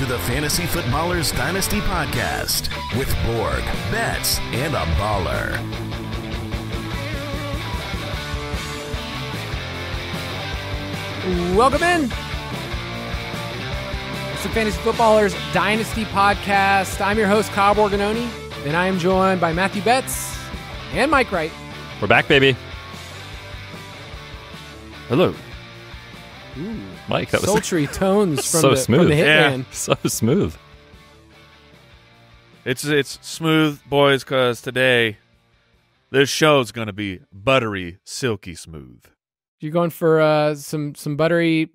the Fantasy Footballers Dynasty podcast with Borg, Betz, and a baller. Welcome in. It's the Fantasy Footballers Dynasty podcast. I'm your host, Kyle Borganoni, and I am joined by Matthew Betz and Mike Wright. We're back, baby. Hello. Ooh, Mike, that was sultry tones from so the, smooth. from the hitman. Yeah, so smooth. It's smooth, boys, because today this show's going to be buttery, silky smooth. You going for some buttery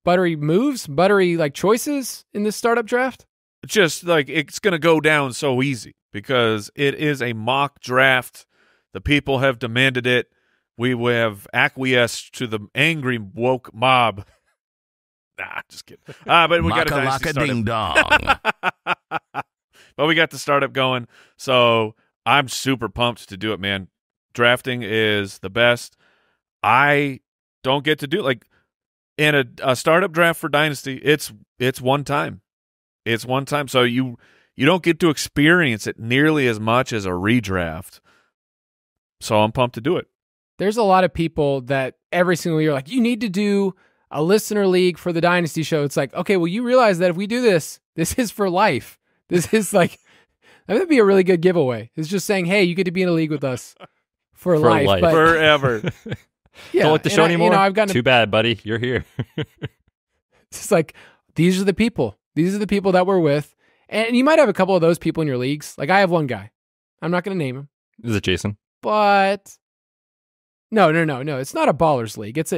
moves, buttery like choices in this startup draft? Just like it's going to go down so easy because it is a mock draft. The people have demanded it. We have acquiesced to the angry woke mob. Nah, just kidding. But we got a dynasty startup. Ding dong. But we got the startup going, so I'm super pumped to do it, man. Drafting is the best. I don't get to do like in a startup draft for Dynasty. It's one time. It's one time, so you don't get to experience it nearly as much as a redraft. So I'm pumped to do it. There's a lot of people that every single year, like, you need to do a listener league for the Dynasty show. It's like, okay, well, you realize that if we do this, this is for life. This is like, that would be a really good giveaway. It's just saying, hey, you get to be in a league with us for life. But, forever. Yeah, Don't like the show anymore? I've gotten Too bad, buddy. You're here. It's like, these are the people. These are the people that we're with. And you might have a couple of those people in your leagues. Like, I have one guy. I'm not going to name him. Is it Jason? But no. It's not a ballers league. It's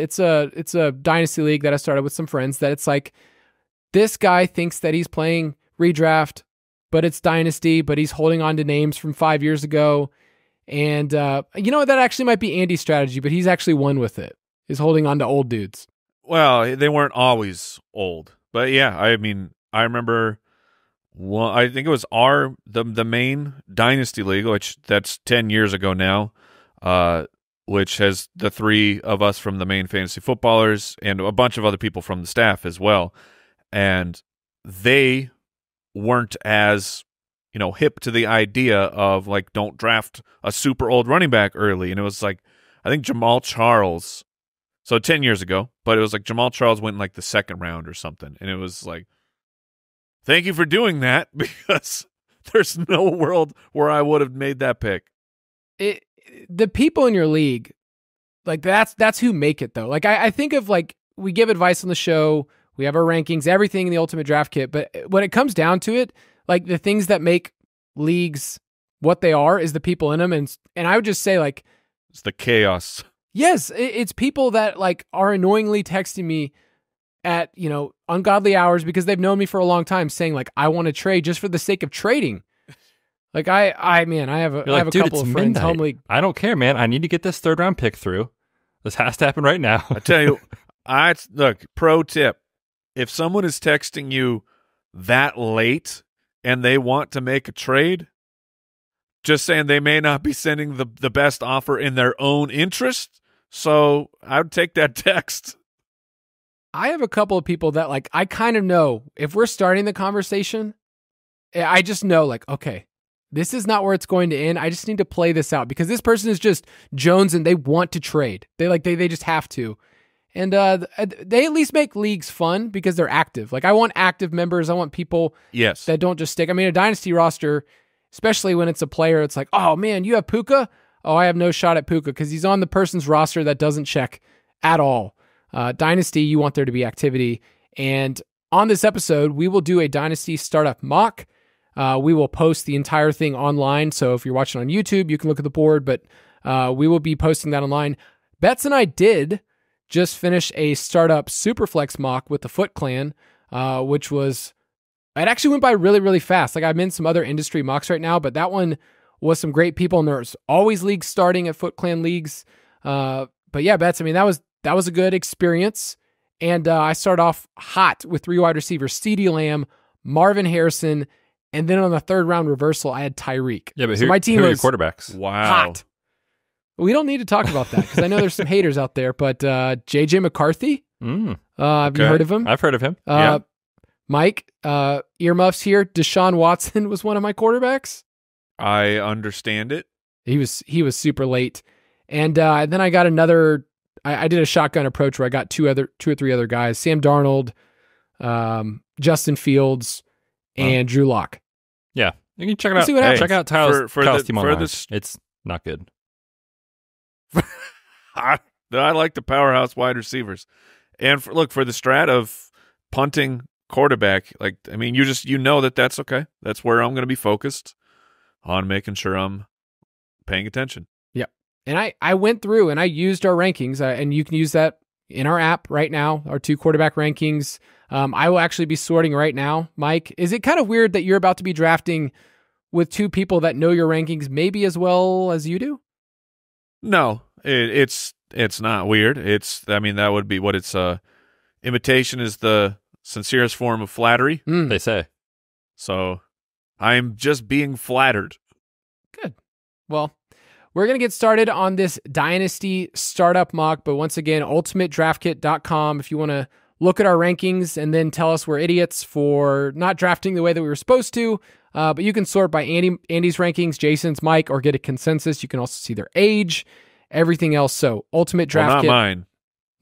a dynasty league that I started with some friends that it's like, this guy thinks that he's playing redraft, but it's dynasty, but he's holding on to names from 5 years ago. And you know what? That actually might be Andy's strategy, but he's actually won with it. He's holding on to old dudes. Well, they weren't always old, but yeah, I mean, I remember. Well, I think it was the main Dynasty League, which that's 10 years ago now, which has the three of us from the main Fantasy Footballers and a bunch of other people from the staff as well. And they weren't as, hip to the idea of like, don't draft a super old running back early. And it was like, I think Jamal Charles, so 10 years ago, but it was like Jamal Charles went in like the second round or something. And it was like, thank you for doing that, because there's no world where I would have made that pick. The people in your league, like that's who make it though. Like I think of like, we give advice on the show, we have our rankings, everything in the Ultimate Draft Kit, but when it comes down to it, like the things that make leagues what they are is the people in them, and I would just say like, it's the chaos. Yes, it's people that like are annoyingly texting me at, ungodly hours because they've known me for a long time, saying like, I want to trade just for the sake of trading. Like I have a couple of friends home league. I don't care, man. I need to get this third round pick through. This has to happen right now. I tell you, look, pro tip. If someone is texting you that late and they want to make a trade, just saying they may not be sending the best offer in their own interest. So I would take that text. I have a couple of people that like, I kind of know if we're starting the conversation, I just know like, okay, this is not where it's going to end. I just need to play this out because this person is just Jones and they want to trade. They just have to. And they at least make leagues fun because they're active. Like I want active members. I want people that don't just stick. I mean, a dynasty roster, especially when it's a player, it's like, oh man, you have Puka? Oh, I have no shot at Puka because he's on the person's roster that doesn't check at all. Dynasty, you want there to be activity. And on this episode, we will do a Dynasty startup mock. We will post the entire thing online. So if you're watching on YouTube, you can look at the board, but we will be posting that online. Betz and I did just finish a startup Superflex mock with the Foot Clan, which was, it actually went by really, really fast. Like I'm in some other industry mocks right now, but that one was some great people, and there's always leagues starting at Foot Clan leagues. But yeah, Betz, I mean, that was a good experience. And I started off hot with 3 wide receivers, CeeDee Lamb, Marvin Harrison, and then on the third round reversal, I had Tyreek. Yeah, but so my team who are your was quarterbacks? Wow. Hot. We don't need to talk about that because I know there's some haters out there, but JJ McCarthy, have you heard of him? I've heard of him. Yeah. Mike, earmuffs here. Deshaun Watson was one of my quarterbacks. I understand it. He was super late. And then I got another, I did a shotgun approach where I got two or three other guys, Sam Darnold, Justin Fields, and Drew Lock. Yeah. You can check it out. See what happens. Check out Kyle's team online. this, it's not good. I like the powerhouse wide receivers. And for the strat of punting quarterback, you know that's okay. That's where I'm going to be focused on making sure I'm paying attention. Yep. And I went through and I used our rankings, and you can use that in our app right now, our 2 quarterback rankings. I will actually be sorting right now. Mike, is it kind of weird that you're about to be drafting with 2 people that know your rankings maybe as well as you do? No, it's not weird. That would be what it's. Imitation is the sincerest form of flattery, they say. So I'm just being flattered. Good. Well, we're going to get started on this Dynasty startup mock, but once again, ultimatedraftkit.com if you want to look at our rankings and then tell us we're idiots for not drafting the way that we were supposed to. But you can sort by Andy's rankings, Jason's, Mike, or get a consensus. You can also see their age, everything else. So Ultimate Draft Kit. Not mine.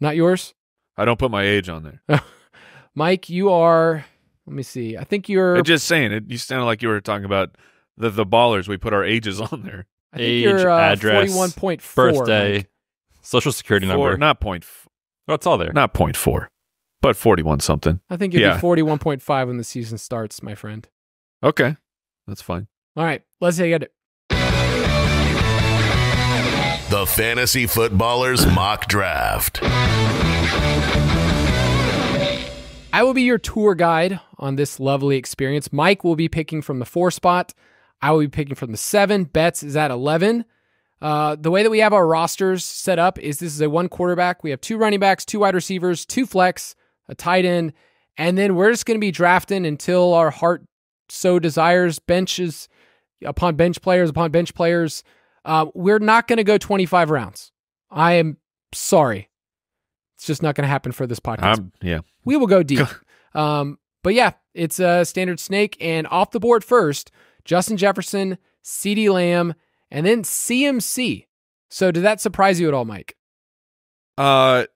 Not yours? I don't put my age on there. Mike, you are, let me see. I think you're. I'm just saying it. You sounded like you were talking about the ballers. We put our ages on there. I think Age, you're address, 41.4. birthday, Mike. social security number. Not point. Oh, it's all there. Not 0.4, but 41 something. I think you'll be 41.5 when the season starts, my friend. Okay. That's fine. All right. Let's get it. The Fantasy Footballers Mock Draft. I will be your tour guide on this lovely experience. Mike will be picking from the 4 spot. I will be picking from the 7. Betz is at 11. The way that we have our rosters set up is this is a 1 quarterback. We have 2 running backs, 2 wide receivers, 2 flex, a tight end, and then we're just going to be drafting until our heart so desires. Benches upon bench players. We're not going to go 25 rounds. I am sorry. It's just not going to happen for this podcast. Yeah. We will go deep. But yeah, it's a standard snake. And off the board first, Justin Jefferson, CeeDee Lamb, and then CMC. So did that surprise you at all, Mike? It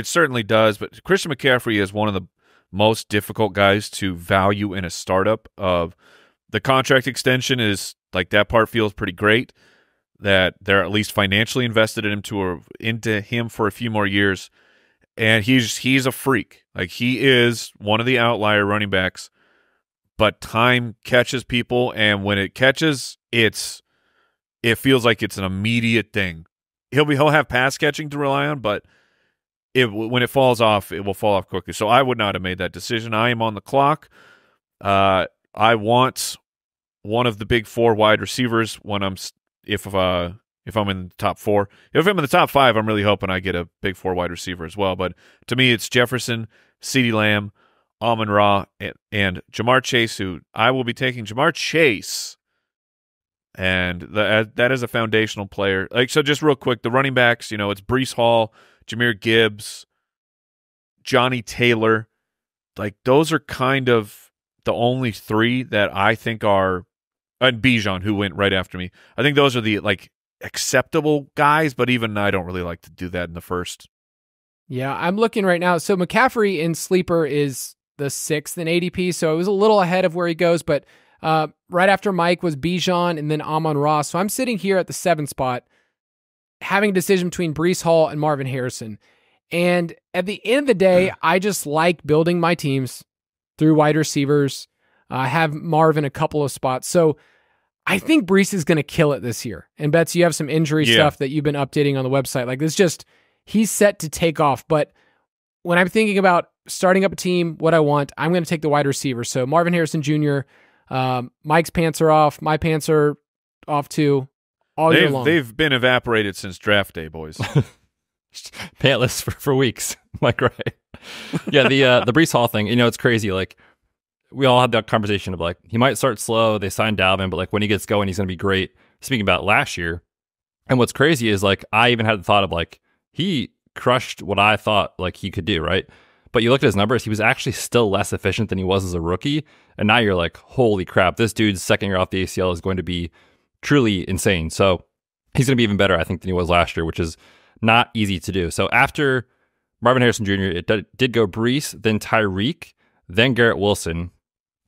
certainly does, but Christian McCaffrey is one of the most difficult guys to value in a startup. Of the contract extension is like that part feels pretty great that they're at least financially invested into him for a few more years, and he's a freak. Like he is one of the outlier running backs, but time catches people, and when it catches, it feels like it's an immediate thing. He'll have pass catching to rely on, but when it falls off, it will fall off quickly. So I would not have made that decision. I am on the clock. I want one of the big 4 wide receivers if I'm in the top 4. If I'm in the top 5, I'm really hoping I get a big 4 wide receiver as well. But to me, it's Jefferson, CeeDee Lamb, Amon-Ra, and Jamar Chase, who I will be taking Jamar Chase. And that is a foundational player. So just real quick, the running backs, it's Breece Hall, Jahmyr Gibbs, Johnny Taylor. Like those are kind of the only 3 that I think are, and Bijan, who went right after me. I think those are the acceptable guys, but even I don't really like to do that in the first. Yeah, I'm looking right now. So McCaffrey in Sleeper is the 6th in ADP, so it was a little ahead of where he goes, but right after Mike was Bijan and then Amon-Ra. So I'm sitting here at the 7th spot, having a decision between Breece Hall and Marvin Harrison. And at the end of the day, I just like building my teams through wide receivers. I have Marvin a couple of spots. So I think Breece is going to kill it this year. And Betz, you have some injury stuff that you've been updating on the website. Like he's set to take off. But when I'm thinking about starting up a team, what I want, I'm going to take the wide receiver. So Marvin Harrison Jr., Mike's pants are off. My pants are off too. All year long. They've been evaporated since draft day, boys. Pantless for weeks. Like, right. Yeah, the Breece Hall thing, it's crazy. Like, we all had that conversation of like, he might start slow. They signed Dalvin, but like when he gets going, he's going to be great. Speaking about last year. And what's crazy is like, I even had the thought of like, he crushed what I thought like he could do, right? but you look at his numbers, he was actually still less efficient than he was as a rookie. And now you're like, holy crap, this dude's second year off the ACL is going to be truly insane. So he's going to be even better, I think, than he was last year, which is not easy to do. So after Marvin Harrison Jr., it did go Brees, then Tyreek, then Garrett Wilson,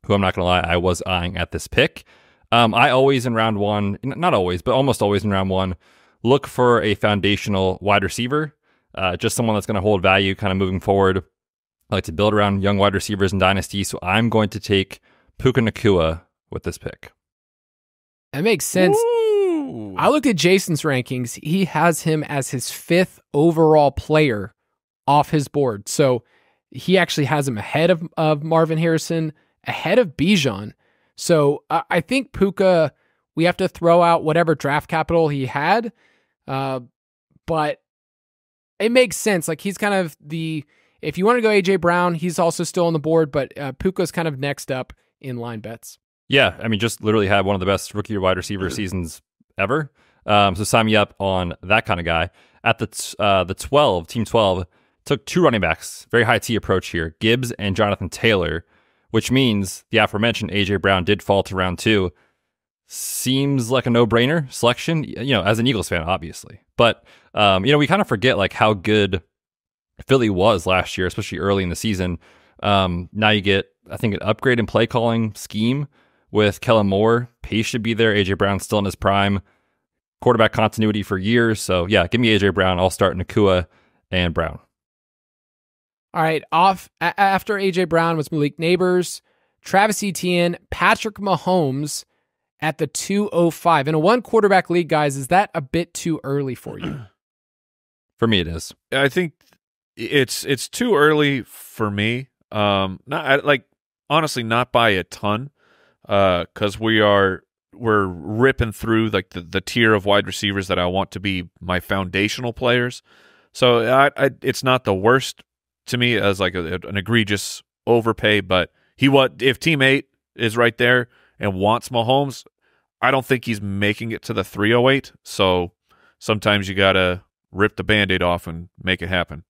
who I'm not going to lie, I was eyeing at this pick. I always in round one, not always, but almost always in round one, look for a foundational wide receiver, just someone that's going to hold value kind of moving forward. I like to build around young wide receivers in Dynasty, so I'm going to take Puka Nacua with this pick. That makes sense. Ooh. I looked at Jason's rankings. He has him as his 5th overall player off his board. So he actually has him ahead of Marvin Harrison, ahead of Bijan. So I think Puka, we have to throw out whatever draft capital he had. But it makes sense. Like he's kind of if you want to go AJ Brown, he's also still on the board, but Puka's kind of next up in line bets. Yeah, I mean, just literally had one of the best rookie wide receiver seasons ever. So sign me up on that kind of guy. At the 12, team 12, took 2 running backs, very high T approach here, Gibbs and Jonathan Taylor, which means the aforementioned AJ Brown did fall to round 2. Seems like a no-brainer selection, as an Eagles fan, obviously. But, we kind of forget like how good Philly was last year, especially early in the season. Now you get, I think, an upgrade in play calling scheme with Kellen Moore. Pace should be there. AJ Brown's still in his prime. Quarterback continuity for years. So yeah, give me AJ Brown. I'll start Nacua and Brown. All right, after AJ Brown was Malik Neighbors, Travis Etienne, Patrick Mahomes at the 205. In a 1-quarterback league, guys, is that a bit too early for you? For me, it is. I think it's too early for me. Honestly, not by a ton, because we're ripping through like the tier of wide receivers that I want to be my foundational players. So it's not the worst to me as like an egregious overpay, but if team 8 is right there and wants Mahomes, I don't think he's making it to the 308. So sometimes you gotta rip the Band-Aid off and make it happen.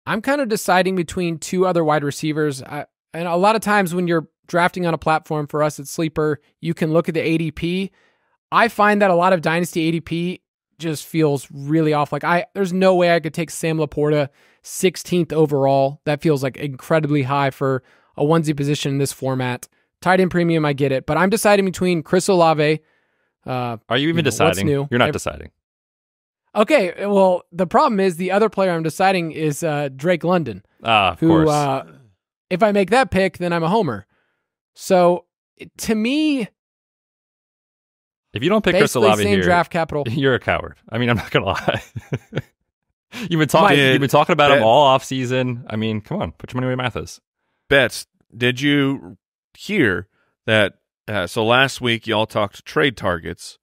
I'm kind of deciding between 2 other wide receivers. And a lot of times when you're drafting on a platform, for us at Sleeper, you can look at the ADP. I find that a lot of Dynasty ADP just feels really off. Like there's no way I could take Sam Laporta 16th overall. That feels like incredibly high for a onesie position in this format. Tight end premium, I get it. But I'm deciding between Chris Olave. Are you even deciding? You're not deciding. Okay, well, the problem is the other player I'm deciding is Drake London. Of course. If I make that pick, then I'm a homer. So, to me, if you don't pick Chris Olave here, draft capital, you're a coward. I mean, I'm not gonna lie. You've been talking about him all off season. I mean, come on, put your money where your mouth is. Betz, did you hear that? So last week y'all talked trade targets,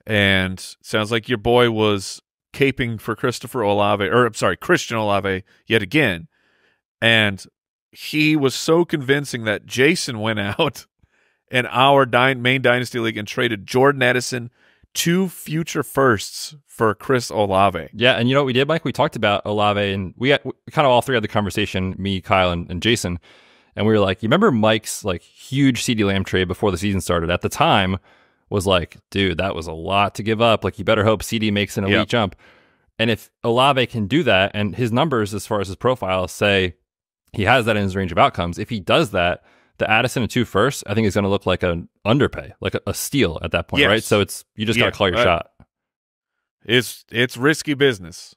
and sounds like your boy was caping for Christian Olave yet again, and he was so convincing that Jason went out in our main Dynasty League and traded Jordan Addison 2 future firsts for Chris Olave. Yeah, and you know what we did, Mike? We talked about Olave, and we kind of all three had the conversation, me, Kyle, and Jason, and we were like, you remember Mike's like huge CeeDee Lamb trade before the season started? At the time, was like, dude, that was a lot to give up. Like, you better hope CeeDee makes an elite jump. And if Olave can do that, and his numbers as far as his profile say he has that in his range of outcomes, if he does that, the Addison and 2 firsts, I think is going to look like an underpay, like a steal at that point, right? So you just got to call your shot. It's risky business.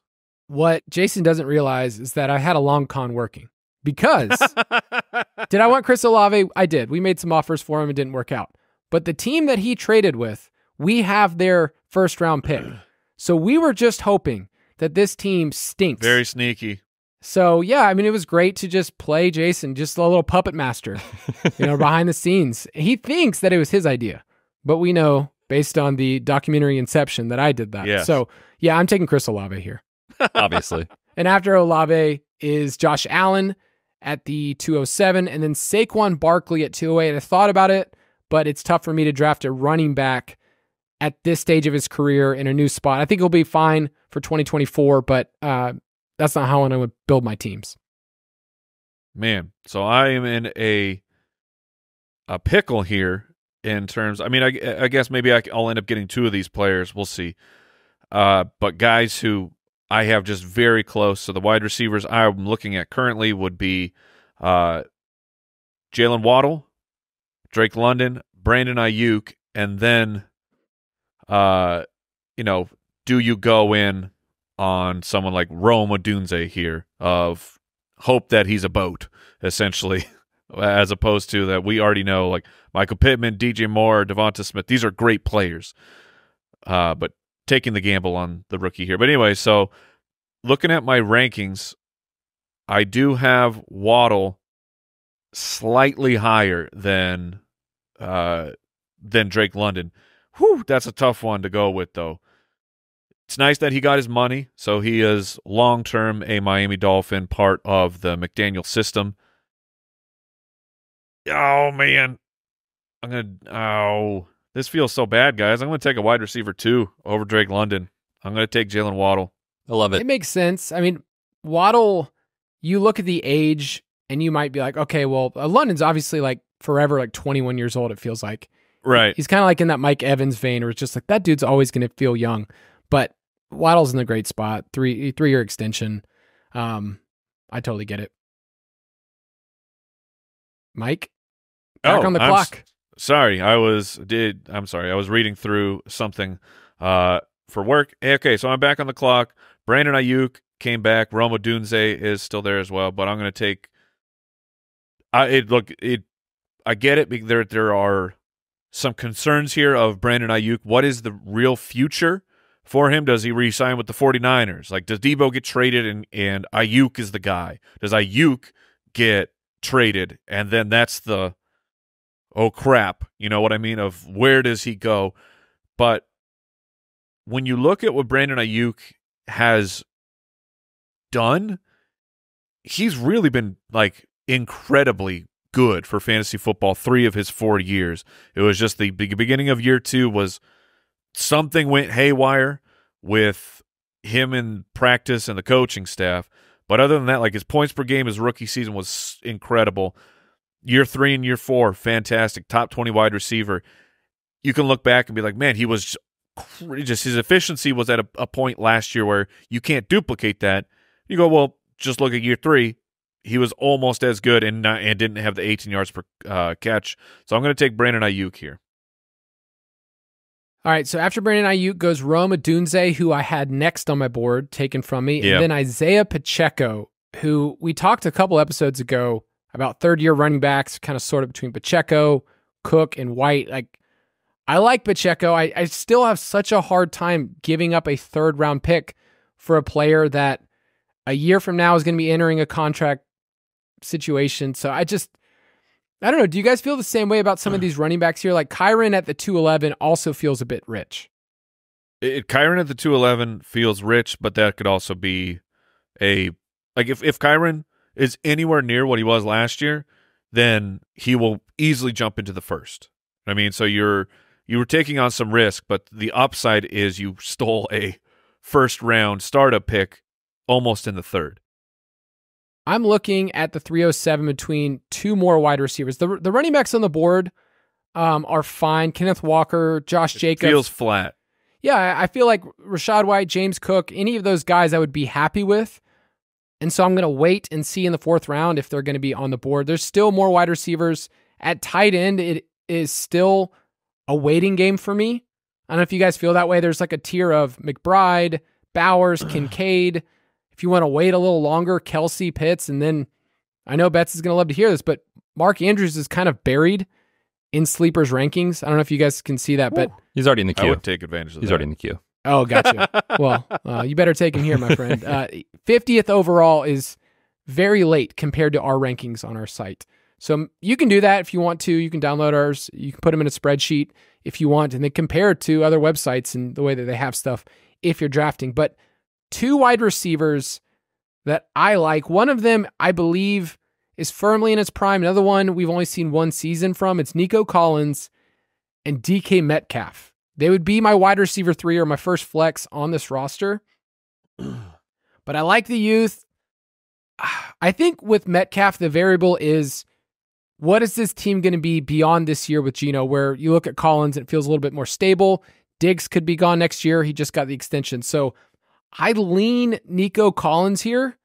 What Jason doesn't realize is that I had a long con working. Because did I want Chris Olave? I did. We made some offers for him. It didn't work out. But the team that he traded with, we have their first-round pick. So we were just hoping that this team stinks. Very sneaky. So, yeah, I mean, it was great to just play Jason, just a little puppet master, behind the scenes. He thinks that it was his idea, but we know, based on the documentary Inception, that I did that. Yes. So, yeah, I'm taking Chris Olave here. Obviously. And after Olave is Josh Allen at the 207, and then Saquon Barkley at 208. I thought about it, but it's tough for me to draft a running back at this stage of his career in a new spot. I think he'll be fine for 2024, but that's not how I would build my teams. Man, so I am in a pickle here in terms. I mean, I guess maybe I'll end up getting two of these players. We'll see. But guys who I have just very close. So the wide receivers I'm looking at currently would be Jalen Waddle, Drake London, Brandon Ayuk, and then, do you go in on someone like Rome Odunze here of hope that he's a boat, essentially, as opposed to that we already know, like Michael Pittman, DJ Moore, Devonta Smith. These are great players, but taking the gamble on the rookie here. But anyway, so looking at my rankings, I do have Waddle slightly higher than Drake London. Whew, that's a tough one to go with, though. It's nice that he got his money, so he is long-term a Miami Dolphin, part of the McDaniel system. Oh, man. This feels so bad, guys. I'm going to take a wide receiver, too, over Drake London. I'm going to take Jalen Waddle. I love it. It makes sense. I mean, Waddle, you look at the age, and you might be like, okay, well, London's obviously like forever like 21 years old, it feels like. Right. He's kind of like in that Mike Evans vein where it's just like that dude's always going to feel young. But Waddle's in a great spot. Three-year extension. I totally get it. Mike? Back on the clock. Sorry. I was reading through something for work. Okay, so I'm back on the clock. Brandon Ayuk came back. Rome Odunze is still there as well, but I'm going to take I get it. There are some concerns here of Brandon Ayuk. What is the real future for him? Does he re-sign with the 49ers? Like, does Debo get traded and Ayuk is the guy? Does Ayuk get traded and then that's the, oh crap, you know what I mean, of where does he go? But when you look at what Brandon Ayuk has done, he's really been like incredibly good for fantasy football 3 of his 4 years. It was just the beginning of year 2 was something went haywire with him in practice and the coaching staff. But other than that, like his points per game, his rookie season was incredible. Year 3 and year 4, fantastic. Top 20 wide receiver. You can look back and be like, man, he was just his efficiency was at a point last year where you can't duplicate that. You go, well, just look at year 3. He was almost as good and didn't have the 18 yards per catch. So I'm going to take Brandon Ayuk here. All right, so after Brandon Ayuk goes Rome Odunze, who I had next on my board, taken from me, and then Isaiah Pacheco, who we talked a couple episodes ago about third-year running backs, kind of sorted between Pacheco, Cook, and White. Like, I like Pacheco. I still have such a hard time giving up a third-round pick for a player that a year from now is going to be entering a contract situation. So I don't know. Do you guys feel the same way about some of these running backs here? Like Kyren at the 211 also feels a bit rich. Kyren at the 211 feels rich, but that could also be if Kyren is anywhere near what he was last year, then he will easily jump into the first. I mean, so you were taking on some risk, but the upside is you stole a first round startup pick almost in the third. I'm looking at the 307 between 2 more wide receivers. The running backs on the board are fine. Kenneth Walker, Josh Jacobs. Feels flat. Yeah, I feel like Rachaad White, James Cook, any of those guys I would be happy with. And so I'm going to wait and see in the 4th round if they're going to be on the board. There's still more wide receivers. At tight end, it is still a waiting game for me. I don't know if you guys feel that way. There's like a tier of McBride, Bowers, Kincaid. If you want to wait a little longer, Kelsey, Pitts, and then I know Betz is going to love to hear this, but Mark Andrews is kind of buried in sleepers rankings. I don't know if you guys can see that, but he's already in the queue. I would take advantage of that. He's already in the queue. Oh, gotcha. Well, you better take him here, my friend. 50th overall is very late compared to our rankings on our site. So you can do that if you want to. You can download ours. You can put them in a spreadsheet if you want, and then compare it to other websites and the way that they have stuff if you're drafting. But 2 wide receivers that I like. One of them, I believe, is firmly in its prime. Another one we've only seen 1 season from. It's Nico Collins and DK Metcalf. They would be my wide receiver 3 or my first flex on this roster. But I like the youth. I think with Metcalf, the variable is what is this team going to be beyond this year with Geno, where you look at Collins and it feels a little bit more stable. Diggs could be gone next year. He just got the extension. So I lean Nico Collins here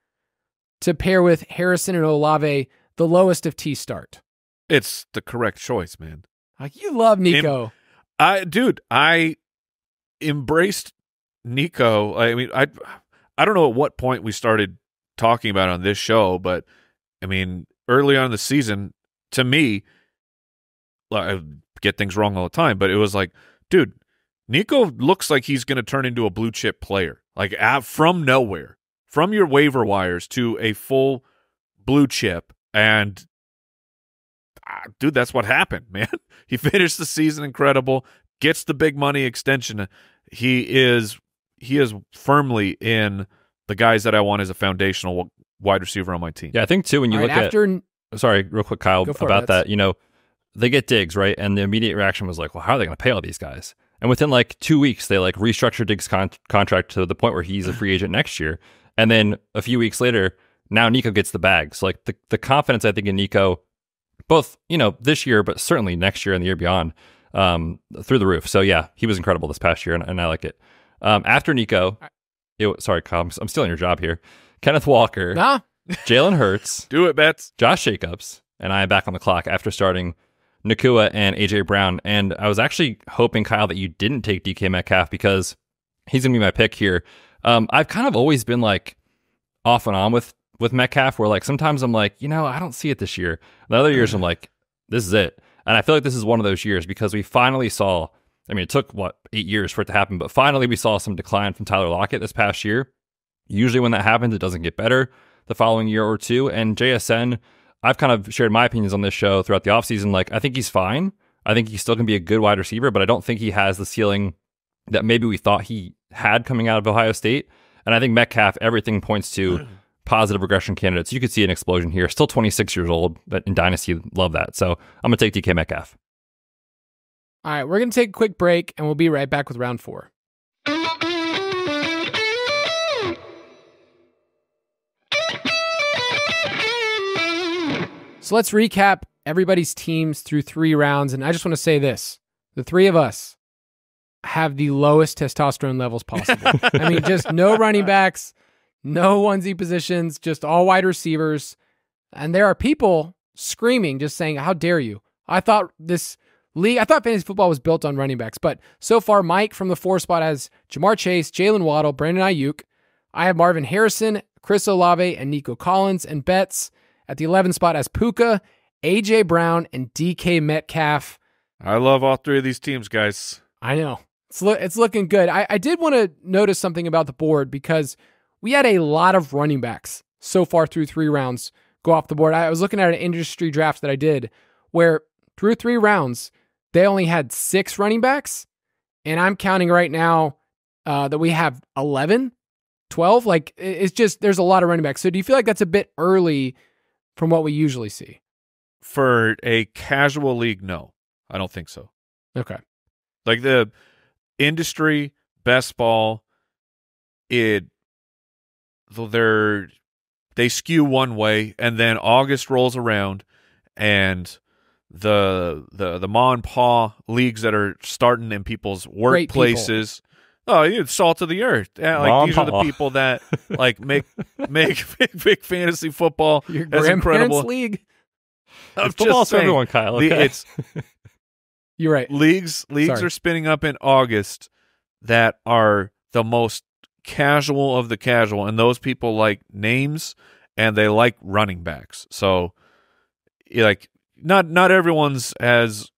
to pair with Harrison and Olave, the lowest of T start. It's the correct choice, man. You love Nico. I embraced Nico. I mean, I don't know at what point we started talking about it on this show, but I mean, early on in the season, to me, I get things wrong all the time, but it was like, dude, Nico looks like he's going to turn into a blue chip player, like from nowhere, from your waiver wires to a full blue chip. And dude, that's what happened, man. He finished the season incredible, gets the big money extension. He is firmly in the guys that I want as a foundational wide receiver on my team. Yeah, I think too, when you look at, sorry, real quick, Kyle, about that, they get Diggs, right? And the immediate reaction was like, well, how are they going to pay all these guys? And within like 2 weeks, they like restructured Diggs' contract to the point where he's a free agent next year. And then a few weeks later, now Nico gets the bag. So like the confidence, I think, in Nico, both, this year, but certainly next year and the year beyond, through the roof. So yeah, he was incredible this past year, and I like it. After Nico, sorry, Kyle, I'm stealing your job here. Kenneth Walker, Jalen Hurts, do it, Betz, Josh Jacobs, and I am back on the clock after starting Nakua and AJ Brown. And I was actually hoping, Kyle, that you didn't take DK Metcalf because he's gonna be my pick here. I've kind of always been like off and on with Metcalf, where like sometimes I'm like, I don't see it this year. And the other years I'm like, this is it. And I feel like this is one of those years because we finally saw, I mean, it took 8 years for it to happen, but finally we saw some decline from Tyler Lockett this past year. Usually when that happens, it doesn't get better the following year or two. And JSN, I've kind of shared my opinions on this show throughout the offseason. Like, I think he's fine. I think he's still going to be a good wide receiver, but I don't think he has the ceiling that maybe we thought he had coming out of Ohio State. And I think Metcalf, everything points to positive regression candidates. You could see an explosion here. Still 26 years old, but in Dynasty, love that. So I'm going to take DK Metcalf. All right, we're going to take a quick break, and we'll be right back with round 4. So let's recap everybody's teams through 3 rounds, and I just want to say this. The 3 of us have the lowest testosterone levels possible. I mean, just no running backs, no onesie positions, just all wide receivers. And there are people screaming, just saying, how dare you? I thought fantasy football was built on running backs, but so far, Mike from the 4 spot has Jamar Chase, Jalen Waddle, Brandon Ayuk. I have Marvin Harrison, Chris Olave, and Nico Collins, and Betz at the 11 spot as Puka, AJ Brown, and DK Metcalf. I love all 3 of these teams, guys. I know. It's looking good. I did want to notice something about the board because we had a lot of running backs so far through 3 rounds go off the board. I was looking at an industry draft that I did where through 3 rounds, they only had 6 running backs. And I'm counting right now that we have 11, 12. Like, it's just, there's a lot of running backs. So do you feel like that's a bit early from what we usually see? For a casual league, no. I don't think so. Okay. Like the industry, best ball, they skew one way, and then August rolls around, and the ma and pa leagues that are starting in people's workplaces. Oh, it's salt of the earth. Yeah, like these are the people that like make big fantasy football. Your as incredible league. It's football for everyone, Kyle. Okay? You're right. Leagues are spinning up in August that are the most casual of the casual, and those people like names and they like running backs. So, like, not everyone's as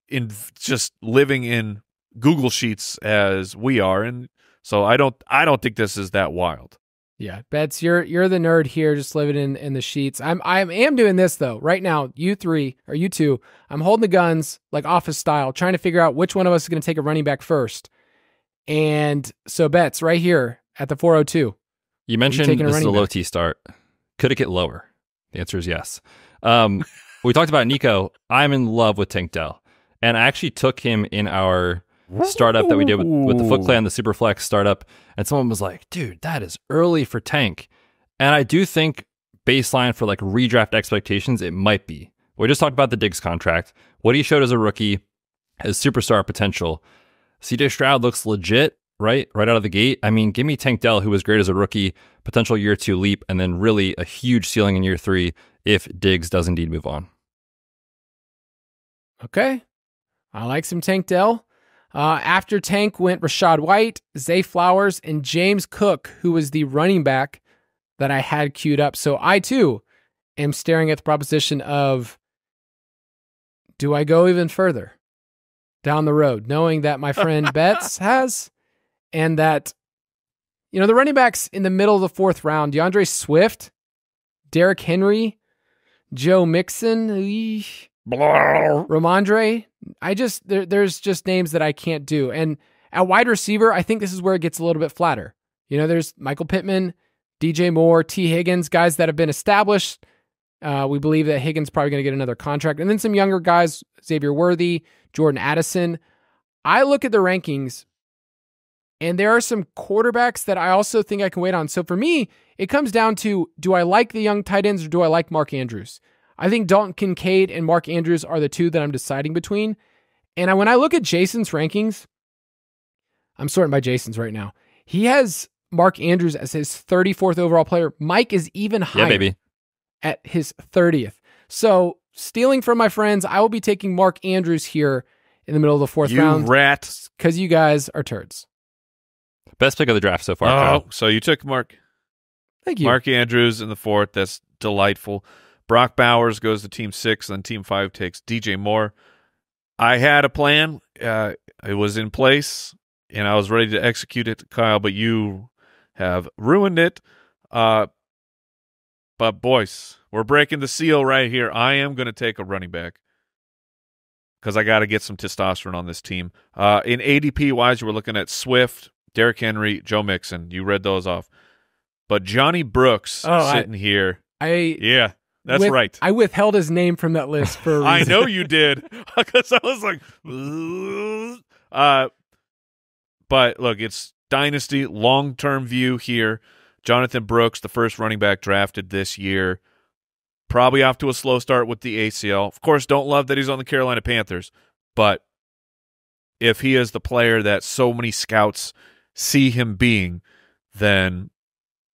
in just living in Google Sheets as we are, and so I don't think this is that wild. Yeah, Betz, you're the nerd here, just living in the sheets. I am doing this though right now. You two, I'm holding the guns like Office style, trying to figure out which one of us is going to take a running back first. And so Betz, right here at the 402. You mentioned this is a low T start. Could it get lower? The answer is yes. We talked about Nico. I'm in love with Tank Dell, and I actually took him in our startup that we did with the Foot Clan, the Superflex startup, and someone was like, dude, that is early for Tank. And I do think baseline for like redraft expectations, it might be. We just talked about the Diggs contract. What he showed as a rookie, his superstar potential. CJ Stroud looks legit, right out of the gate. I mean, give me Tank Dell, who was great as a rookie, potential year 2 leap, and then really a huge ceiling in year 3 if Diggs does indeed move on. Okay. I like some Tank Dell. After Tank went Rachaad White, Zay Flowers, and James Cook, who was the running back that I had queued up. So I, too, am staring at the proposition of, do I go even further down the road, knowing that my friend Betz has, and that, the running backs in the middle of the 4th round, DeAndre Swift, Derrick Henry, Joe Mixon, Ramondre, there's just names that I can't do. And at wide receiver, I think this is where it gets a little bit flatter. There's Michael Pittman, DJ Moore, T. Higgins, guys that have been established. We believe that Higgins probably going to get another contract. And then some younger guys, Xavier Worthy, Jordan Addison. I look at the rankings, and there are some quarterbacks that I also think I can wait on. So for me, it comes down to, do I like the young tight ends or do I like Mark Andrews? I think Dalton Kincaid and Mark Andrews are the two that I'm deciding between. And when I look at Jason's rankings, I'm sorting by Jason's right now. He has Mark Andrews as his 34th overall player. Mike is even higher. Yeah, baby. At his 30th. So stealing from my friends, I will be taking Mark Andrews here in the middle of the 4th round. You rat. Because you guys are turds. Best pick of the draft so far. Oh, Kyle. so you took Mark. Thank you. Mark Andrews in the 4th. That's delightful. Brock Bowers goes to team 6, then team 5 takes DJ Moore. I had a plan. It was in place, and I was ready to execute it, Kyle, but you have ruined it. But boys, we're breaking the seal right here. I am going to take a running back because I got to get some testosterone on this team. In ADP-wise, you were looking at Swift, Derrick Henry, Joe Mixon. You read those off. But Johnny Brooks sitting here. Yeah, that's right. I withheld his name from that list for a reason. I know you did because I was like, but look, it's Dynasty, long-term view here. Jonathon Brooks, the first running back drafted this year, probably off to a slow start with the ACL. Of course, don't love that he's on the Carolina Panthers, but if he is the player that so many scouts see him being, then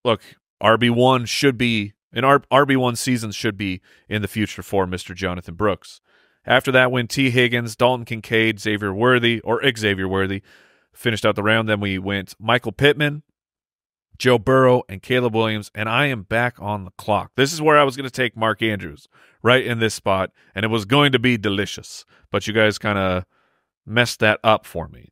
look, RB1 should be, an RB1 season should be in the future for Mr. Jonathon Brooks. After that went T. Higgins, Dalton Kincaid, Xavier Worthy, finished out the round. Then we went Michael Pittman, Joe Burrow, and Caleb Williams, and I am back on the clock. This is where I was going to take Mark Andrews, right in this spot, and it was going to be delicious, but you guys kind of messed that up for me.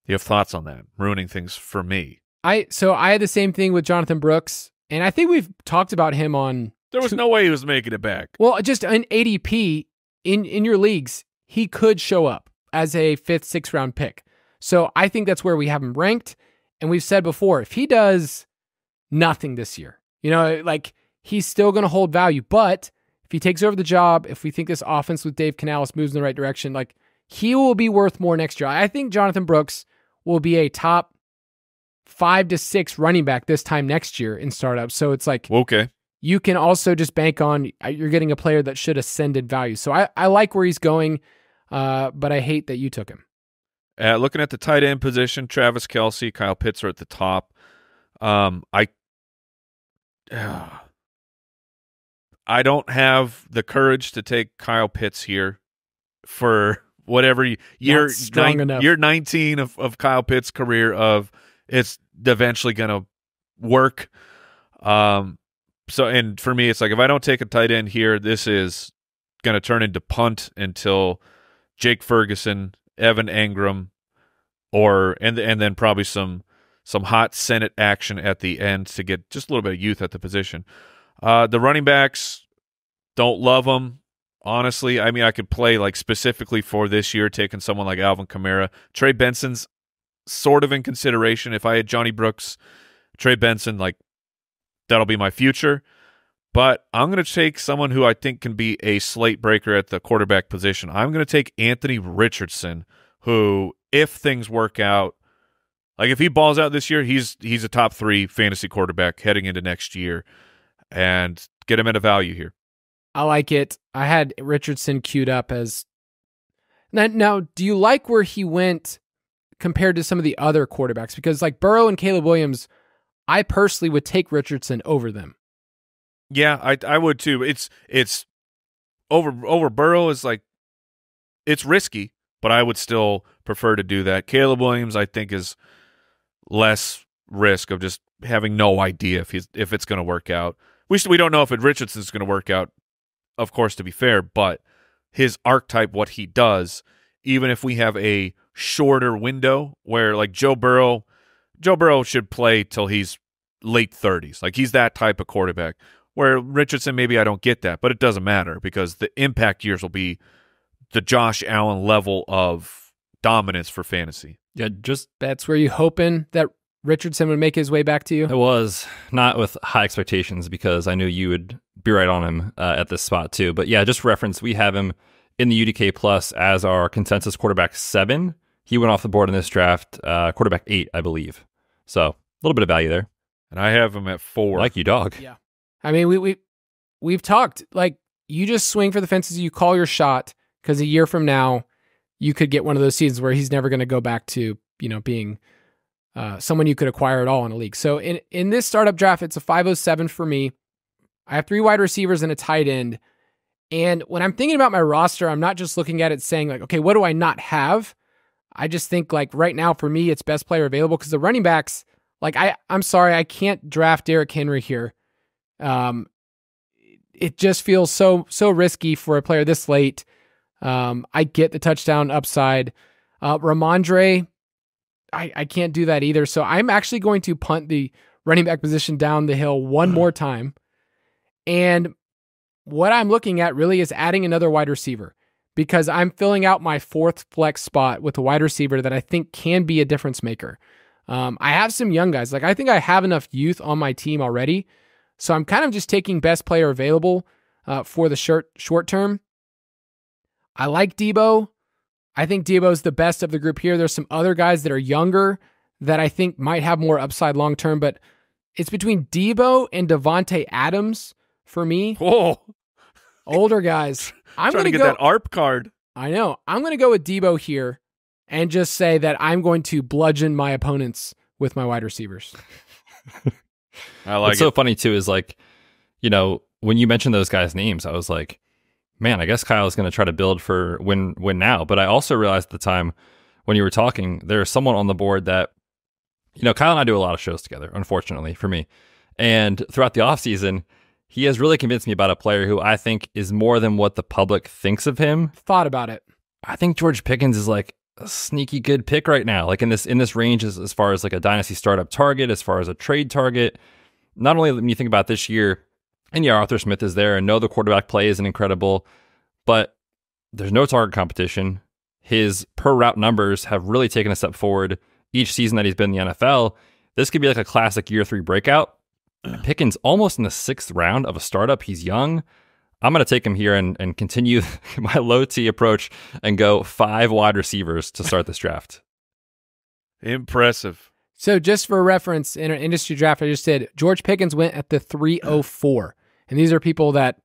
You have thoughts on that, ruining things for me? So I had the same thing with Jonathon Brooks, and I think we've talked about him on... There was no way he was making it back. Well, just an ADP, in your leagues, he could show up as a 5th, 6th round pick. So I think that's where we have him ranked. And we've said before, if he does nothing this year, he's still going to hold value. But if he takes over the job, if we think this offense with Dave Canales moves in the right direction, he will be worth more next year. I think Jonathon Brooks will be a top 5 to 6 running back this time next year in startups. So it's okay. You can also just bank on you're getting a player that should ascend in value. So I like where he's going, but I hate that you took him. Looking at the tight end position, Travis Kelce, Kyle Pitts are at the top. I don't have the courage to take Kyle Pitts here for whatever year 19 of Kyle Pitts' career of it's eventually going to work. And for me, it's like if I don't take a tight end here, this is going to turn into punt until Jake Ferguson, Evan Engram, and then probably some hot Senate action at the end to get just a little bit of youth at the position. The running backs, don't love them, honestly. I mean, I could play specifically for this year, taking someone like Alvin Kamara. Trey Benson's sort of in consideration. If I had Johnny Brooks, Trey Benson, that'll be my future. But I'm going to take someone who I think can be a slate breaker at the quarterback position. I'm going to take Anthony Richardson, who, if things work out, if he balls out this year, he's a top 3 fantasy quarterback heading into next year. and get him at a value here. I like it. I had Richardson queued up as... Now, do you like where he went compared to some of the other quarterbacks? Because like Burrow and Caleb Williams, I personally would take Richardson over them. Yeah, I would too. It's over Burrow is like, it's risky, but I would still prefer to do that. Caleb Williams, I think, is less risk of just having no idea if it's going to work out. We don't know if Richardson's going to work out, of course, to be fair, but his archetype, what he does, even if we have a shorter window where like Joe Burrow should play till he's late 30s. Like he's that type of quarterback. Where Richardson, maybe I don't get that, but it doesn't matter because the impact years will be the Josh Allen level of dominance for fantasy. Yeah, Betz, were you hoping that Richardson would make his way back to you? It was not with high expectations because I knew you would be right on him at this spot too. But yeah, just reference, we have him in the UDK Plus as our consensus quarterback 7. He went off the board in this draft, quarterback 8, I believe. So a little bit of value there. And I have him at 4. Like you, dog. Yeah. I mean, we've talked, like, you just swing for the fences, you call your shot, because a year from now, you could get one of those seasons where he's never going to go back to, being someone you could acquire at all in a league. So in this startup draft, it's a 507 for me. I have 3 wide receivers and a tight end. And when I'm thinking about my roster, I'm not just looking at it saying like, okay, what do I not have? I just think like right now for me, it's best player available because the running backs, like I'm sorry, I can't draft Derrick Henry here. It just feels so risky for a player this late. I get the touchdown upside. Ramondre, I can't do that either. So I'm actually going to punt the running back position down the hill one more time. And what I'm looking at really is adding another wide receiver because I'm filling out my 4th flex spot with a wide receiver that I think can be a difference maker. I have some young guys. Like I think I have enough youth on my team already. So I'm kind of just taking best player available for the short term. I like Debo. I think Debo's the best of the group here. There's some other guys that are younger that I think might have more upside long term, but it's between Debo and Devontae Adams for me. Whoa. Older guys. I'm going to get that ARP card. I know. I'm going to go with Debo here and just say that I'm going to bludgeon my opponents with my wide receivers. I like What's so funny too is like, when you mentioned those guys' names, I was like, man, I guess Kyle is going to try to build for win now. But I also realized at the time when you were talking, there's someone on the board that, Kyle and I do a lot of shows together, unfortunately for me. And throughout the offseason, he has really convinced me about a player who I think is more than what the public thinks of him. Thought about it. I think George Pickens is like a sneaky good pick right now, like in this range as far as like a dynasty startup target, as far as a trade target. Not only when you think about this year, and yeah, Arthur Smith is there, and the quarterback play isn't incredible, but there's no target competition. His per route numbers have really taken a step forward each season that he's been in the NFL. This could be like a classic year 3 breakout. Pickens almost in the 6th round of a startup. He's young. I'm going to take him here and continue my low T approach and go 5 wide receivers to start this draft. Impressive. So just for reference, in an industry draft, I just said George Pickens went at the 304. And these are people that's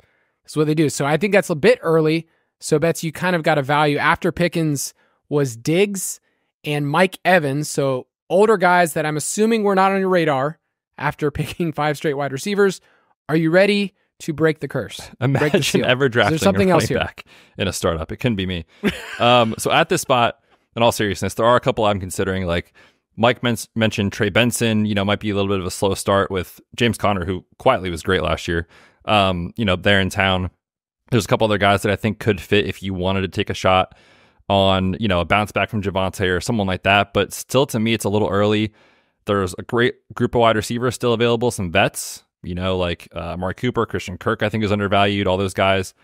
what they do. So I think that's a bit early. So Betz, you kind of got a value. After Pickens was Diggs and Mike Evans. So older guys that I'm assuming were not on your radar after picking 5 straight wide receivers. Are you ready to break the curse? Imagine ever drafting something a else running back in a startup. It couldn't be me. So at this spot, in all seriousness, there are a couple I'm considering. Like Mike mentioned Trey Benson, might be a little bit of a slow start with James Conner, who quietly was great last year, there in town. There's a couple other guys that I think could fit if you wanted to take a shot on, a bounce back from Javonte or someone like that. But still, to me, it's a little early. There's a great group of wide receivers still available, some vets, like Amari Cooper, Christian Kirk, I think is undervalued, all those guys.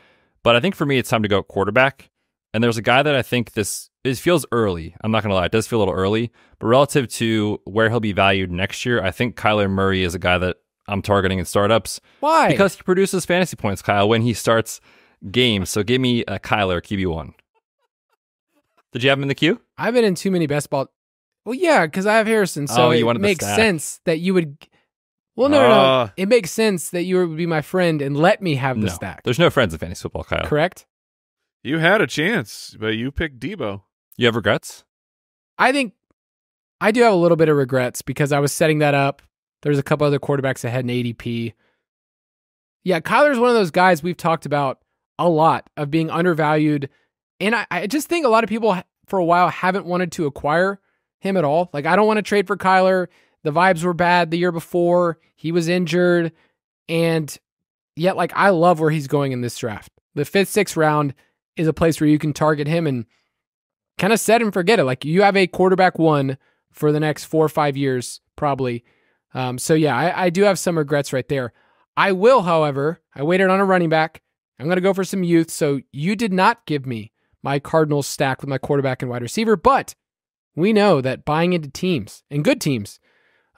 But I think for me, it's time to go quarterback. And there's a guy that I think it feels early. I'm not going to lie. It does feel a little early. But relative to where he'll be valued next year, I think Kyler Murray is a guy that I'm targeting in startups. Why? Because he produces fantasy points, Kyle, when he starts games. So give me a Kyler QB1. Did you have him in the queue? I've been in too many best ball. Well, yeah, because I have Harrison. So it makes sense that you would. Well, no. It makes sense that you would be my friend and let me have the stack. There's no friends in fantasy football, Kyle. Correct? You had a chance, but you picked Debo. You have regrets? I think I do have a little bit of regrets because I was setting that up. There's a couple other quarterbacks ahead in ADP. Yeah, Kyler's one of those guys we've talked about a lot of being undervalued. And I just think a lot of people for a while haven't wanted to acquire him at all. Like, I don't want to trade for Kyler. The vibes were bad the year before. He was injured. And yet, like, I love where he's going in this draft. The 5th, 6th round is a place where you can target him and kind of set and forget it. Like, you have a quarterback 1 for the next 4 or 5 years, probably. So yeah, I do have some regrets right there. I will, however, I waited on a running back. I'm going to go for some youth. So you did not give me my Cardinals stack with my quarterback and wide receiver, but we know that buying into teams and good teams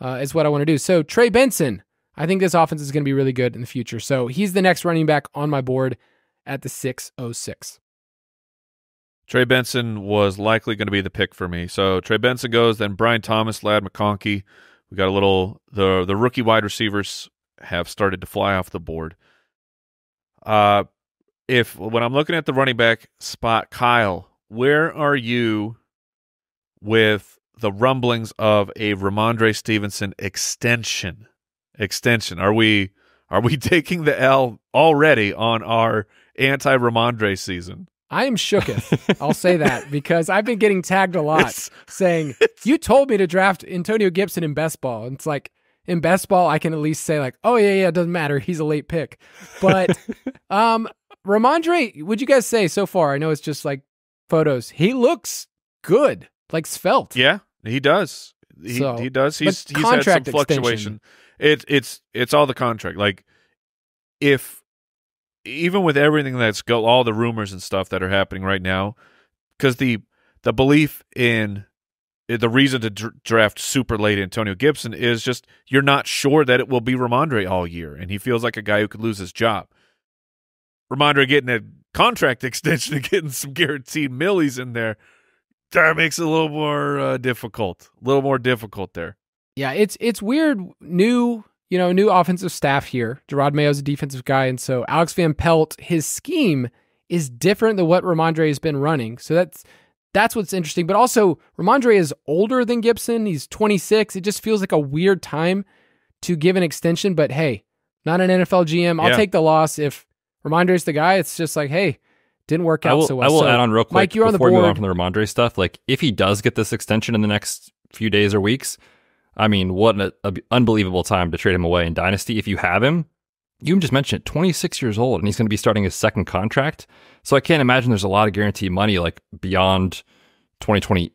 is what I want to do. So Trey Benson, I think this offense is going to be really good in the future. So he's the next running back on my board at the 606. Trey Benson was likely going to be the pick for me. So Trey Benson goes, then Brian Thomas, Ladd McConkey. We got a little, the rookie wide receivers have started to fly off the board. When I'm looking at the running back spot, Kyle, where are you with the rumblings of a Ramondre Stevenson extension? Are we taking the L already on our anti-Ramondre season? I am shooketh. I'll say that because I've been getting tagged a lot saying, you told me to draft Antonio Gibson in best ball. And it's like, in best ball, I can at least say like, oh yeah, it doesn't matter. He's a late pick. But Ramondre, would you guys say so far? I know it's just like photos. He looks good, like svelte. Yeah, he does. He does. He's had some fluctuation. It's all the contract. Like even with everything all the rumors and stuff that are happening right now, because the belief in the reason to draft super late Antonio Gibson is just you're not sure that it will be Ramondre all year, and he feels like a guy who could lose his job. Ramondre getting a contract extension and getting some guaranteed millies in there, that makes it a little more difficult. A little more difficult there. Yeah, it's weird. New offensive staff here. Gerard Mayo's a defensive guy, and so Alex Van Pelt, his scheme is different than what Ramondre has been running. So that's what's interesting. But also, Ramondre is older than Gibson. He's 26. It just feels like a weird time to give an extension. But hey, not an NFL GM. I'll take the loss if Ramondre's the guy. It's just like, hey, didn't work out so well. I will add on real quick, Mike, you're on the board. Before we go on from the Ramondre stuff, like if he does get this extension in the next few days or weeks, I mean, what an unbelievable time to trade him away in Dynasty. If you have him, you just mentioned it, 26 years old, and he's going to be starting his second contract. So I can't imagine there's a lot of guaranteed money like beyond 2020,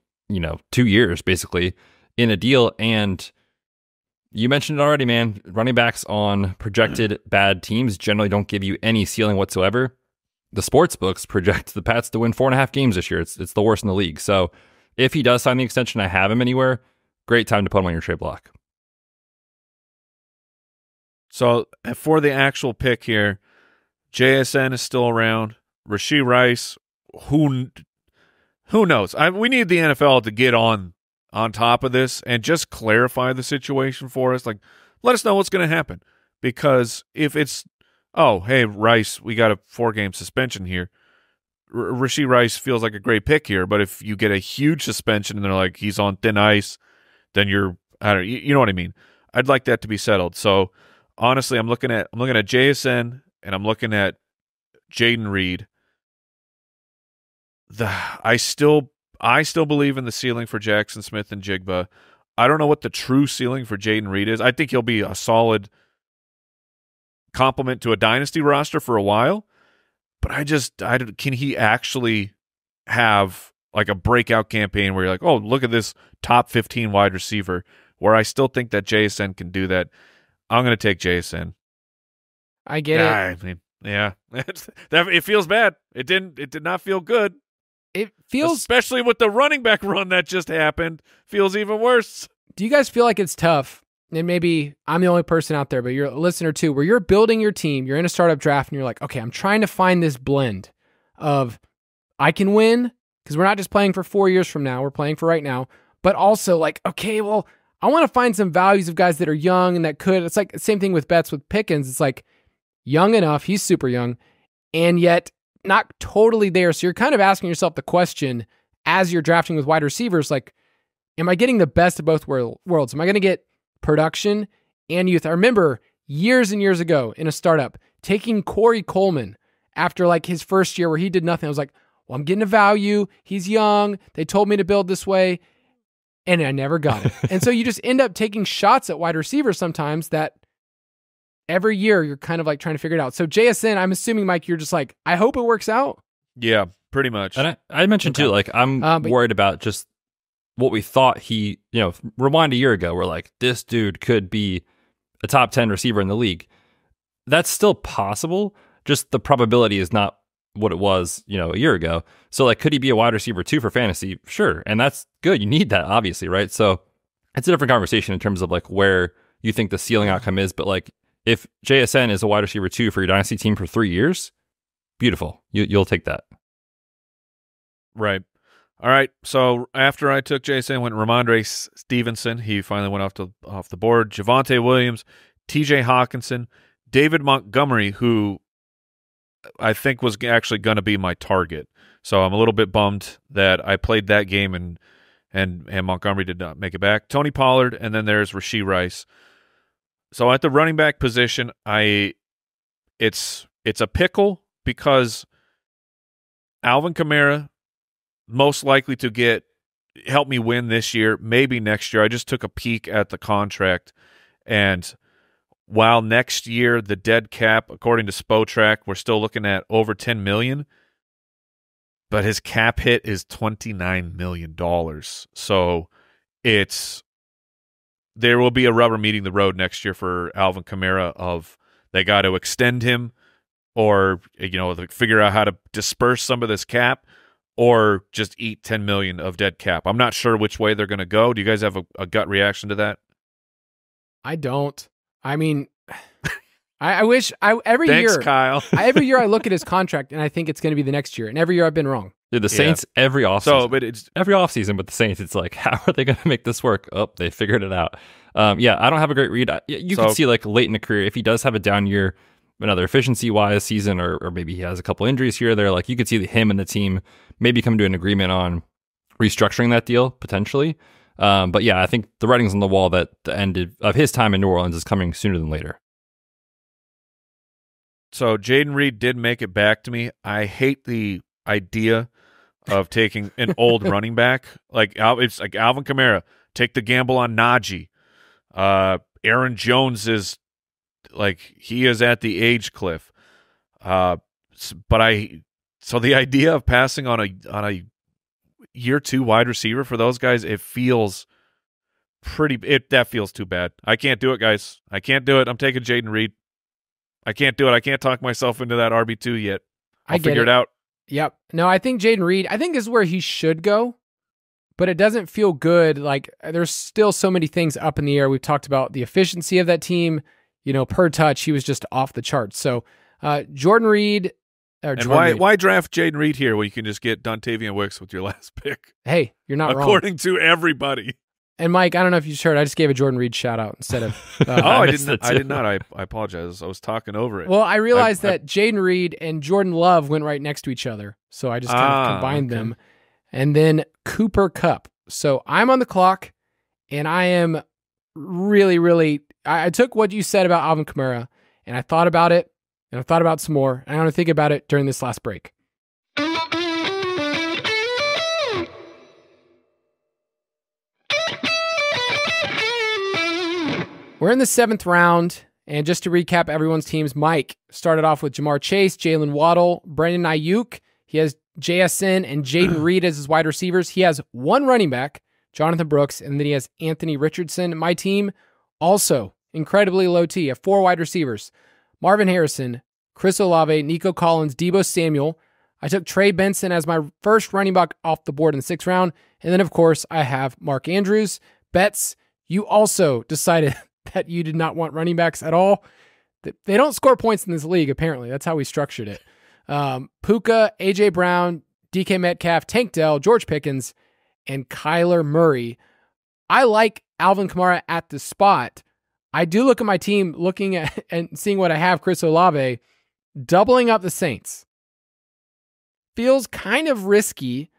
2 years basically in a deal. And you mentioned it already, man. Running backs on projected bad teams generally don't give you any ceiling whatsoever. The sports books project the Pats to win 4.5 games this year. It's the worst in the league. So if he does sign the extension, I have him anywhere. Great time to put him on your trade block. So for the actual pick here, JSN is still around. Rashee Rice, who knows? We need the NFL to get on top of this and just clarify the situation for us. Like, let us know what's going to happen. Because if it's, oh, hey, Rice, we got a 4-game suspension here. Rashee Rice feels like a great pick here, but if you get a huge suspension and they're like, he's on thin ice, then you know what I mean? I'd like that to be settled. So honestly, I'm looking at JSN and I'm looking at Jayden Reed. I still believe in the ceiling for Jackson Smith and Jigba. I don't know what the true ceiling for Jayden Reed is. I think he'll be a solid complement to a dynasty roster for a while, but can he actually have like a breakout campaign where you're like, oh, look at this top 15 wide receiver, where I still think that JSN can do that. I'm going to take JSN. I get it. I mean, yeah, it feels bad. It did not feel good. It feels, especially with the running back run that just happened, feels even worse. Do you guys feel like it's tough? And maybe I'm the only person out there, but you're a listener too, where you're building your team, you're in a startup draft, and you're like, okay, I'm trying to find this blend of I can win, because we're not just playing for 4 years from now, we're playing for right now, but also like, okay, well, I want to find some values of guys that are young and that could. It's like the same thing with Betz with Pickens. It's like young enough, he's super young, and yet not totally there. So you're kind of asking yourself the question as you're drafting with wide receivers, like, am I getting the best of both worlds? Am I going to get production and youth? I remember years and years ago in a startup taking Corey Coleman after like his first year where he did nothing. I was like, well, I'm getting a value. He's young. They told me to build this way. And I never got it. And so you just end up taking shots at wide receivers sometimes that every year you're kind of like trying to figure it out. So JSN, I'm assuming, Mike, you're just like, I hope it works out. Yeah, pretty much. And I mentioned too, like I'm worried about just what we thought rewind a year ago, we're like, this dude could be a top 10 receiver in the league. That's still possible. Just the probability is not what it was, a year ago. So like, could he be a wide receiver 2 for fantasy? Sure. And that's good. You need that, obviously, right? So it's a different conversation in terms of like where you think the ceiling outcome is. But like, if JSN is a wide receiver 2 for your dynasty team for 3 years, beautiful. You'll take that. Right. All right. So after I took JSN, went Ramondre Stevenson. He finally went off the board. Javonte Williams, TJ Hawkinson, David Montgomery, who I think was actually going to be my target. So I'm a little bit bummed that I played that game and Montgomery did not make it back. Tony Pollard, and then there's Rashee Rice. So at the running back position, it's a pickle because Alvin Kamara most likely to help me win this year, maybe next year. I just took a peek at the contract, and while next year the dead cap, according to Spotrac, we're still looking at over $10 million, but his cap hit is $29 million. So there will be a rubber meeting the road next year for Alvin Kamara of they got to extend him or figure out how to disperse some of this cap or just eat $10 million of dead cap. I'm not sure which way they're going to go. Do you guys have a gut reaction to that? I don't. I mean, I wish every Thanks, year, Kyle. every year I look at his contract and I think it's going to be the next year. And every year I've been wrong. Dude, the Saints every offseason. So, but it's every offseason with the Saints, it's like, how are they going to make this work? Oh, they figured it out. I don't have a great read. You can see like late in the career, if he does have a down year, another efficiency-wise season, or maybe he has a couple injuries here or there, like you could see him and the team maybe come to an agreement on restructuring that deal potentially. But yeah, I think the writing's on the wall that the end of his time in New Orleans is coming sooner than later. So Jayden Reed did make it back to me. I hate the idea of taking an old running back. It's like Alvin Kamara. Take the gamble on Najee. Aaron Jones is he is at the age cliff. So the idea of passing on a year 2 wide receiver for those guys, it feels that feels too bad. I can't do it, guys. I can't do it. I'm taking Jayden Reed. I can't do it. I can't talk myself into that RB2 yet. I'll figure it out. Yep. No, I think Jayden Reed, I think this is where he should go, but it doesn't feel good. Like there's still so many things up in the air. We've talked about the efficiency of that team. Per touch, he was just off the charts. So Jordan Reed. Why draft Jayden Reed here when you can just get Dontavian Wicks with your last pick? Hey, you're not wrong. According to everybody. And Mike, I don't know if you just heard, I just gave a Jordan Reed shout out instead of. I did not. I apologize. I was talking over it. Well, I realized that Jayden Reed and Jordan Love went right next to each other, so I just kind of combined them. And then Cooper Kupp. So I'm on the clock, and I am really, really. I took what you said about Alvin Kamara, and I thought about it, and I thought about some more. And I'm going to think about it during this last break. We're in the 7th round, and just to recap everyone's teams, Mike started off with Jamar Chase, Jalen Waddle, Brandon Ayuk. He has JSN and Jayden Reed as his wide receivers. He has one running back, Jonathon Brooks, and then he has Anthony Richardson. My team, also incredibly low T, have 4 wide receivers. Marvin Harrison, Chris Olave, Nico Collins, Deebo Samuel. I took Trey Benson as my first running back off the board in the 6th round. And then, of course, I have Mark Andrews. Betz, you also decided that you did not want running backs at all. They don't score points in this league, apparently. That's how we structured it. Puka, A.J. Brown, DK Metcalf, Tank Dell, George Pickens, and Kyler Murray. I like Alvin Kamara at the spot. I do look at my team, looking at and seeing what I have, Chris Olave, doubling up the Saints. Feels kind of risky,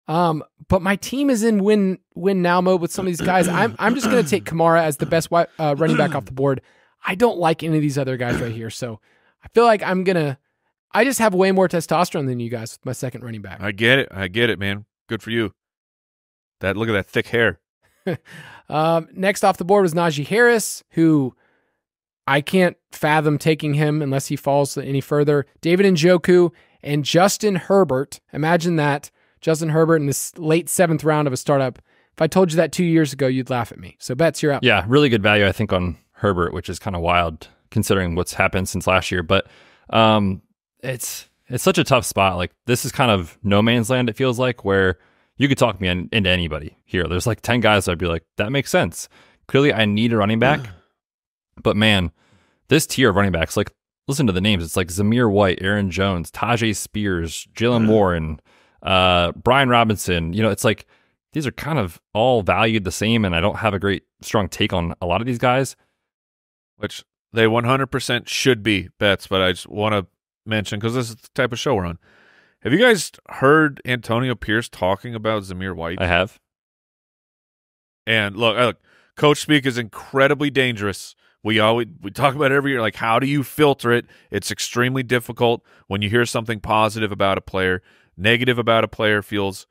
but my team is in win now mode with some of these guys. I'm just going to take Kamara as the best running back off the board. I don't like any of these other guys right here, so I feel like I just have way more testosterone than you guys with my second running back. I get it, man. Good for you. Look at that thick hair. Next off the board was Najee Harris, who I can't fathom taking him unless he falls any further. David Njoku and Justin Herbert. Imagine that. Justin Herbert in this late 7th round of a startup. If I told you that 2 years ago, you'd laugh at me. So Betz, you're up. Yeah, really good value, I think, on Herbert, which is kind of wild considering what's happened since last year. But it's such a tough spot. Like, this is kind of no man's land, it feels like, where you could talk me into anybody here. There's like 10 guys I'd be like, that makes sense. Clearly, I need a running back. But man, this tier of running backs, like, listen to the names. It's like Zamir White, Aaron Jones, Tajay Spears, Jalen Warren, Brian Robinson. It's like these are kind of all valued the same, and I don't have a great strong take on a lot of these guys. Which they 100% should be bets, but I just want to mention, because this is the type of show we're on. Have you guys heard Antonio Pierce talking about Zamir White? I have. And look, coach speak is incredibly dangerous. We talk about it every year. Like, how do you filter it? It's extremely difficult when you hear something positive about a player. Negative about a player feels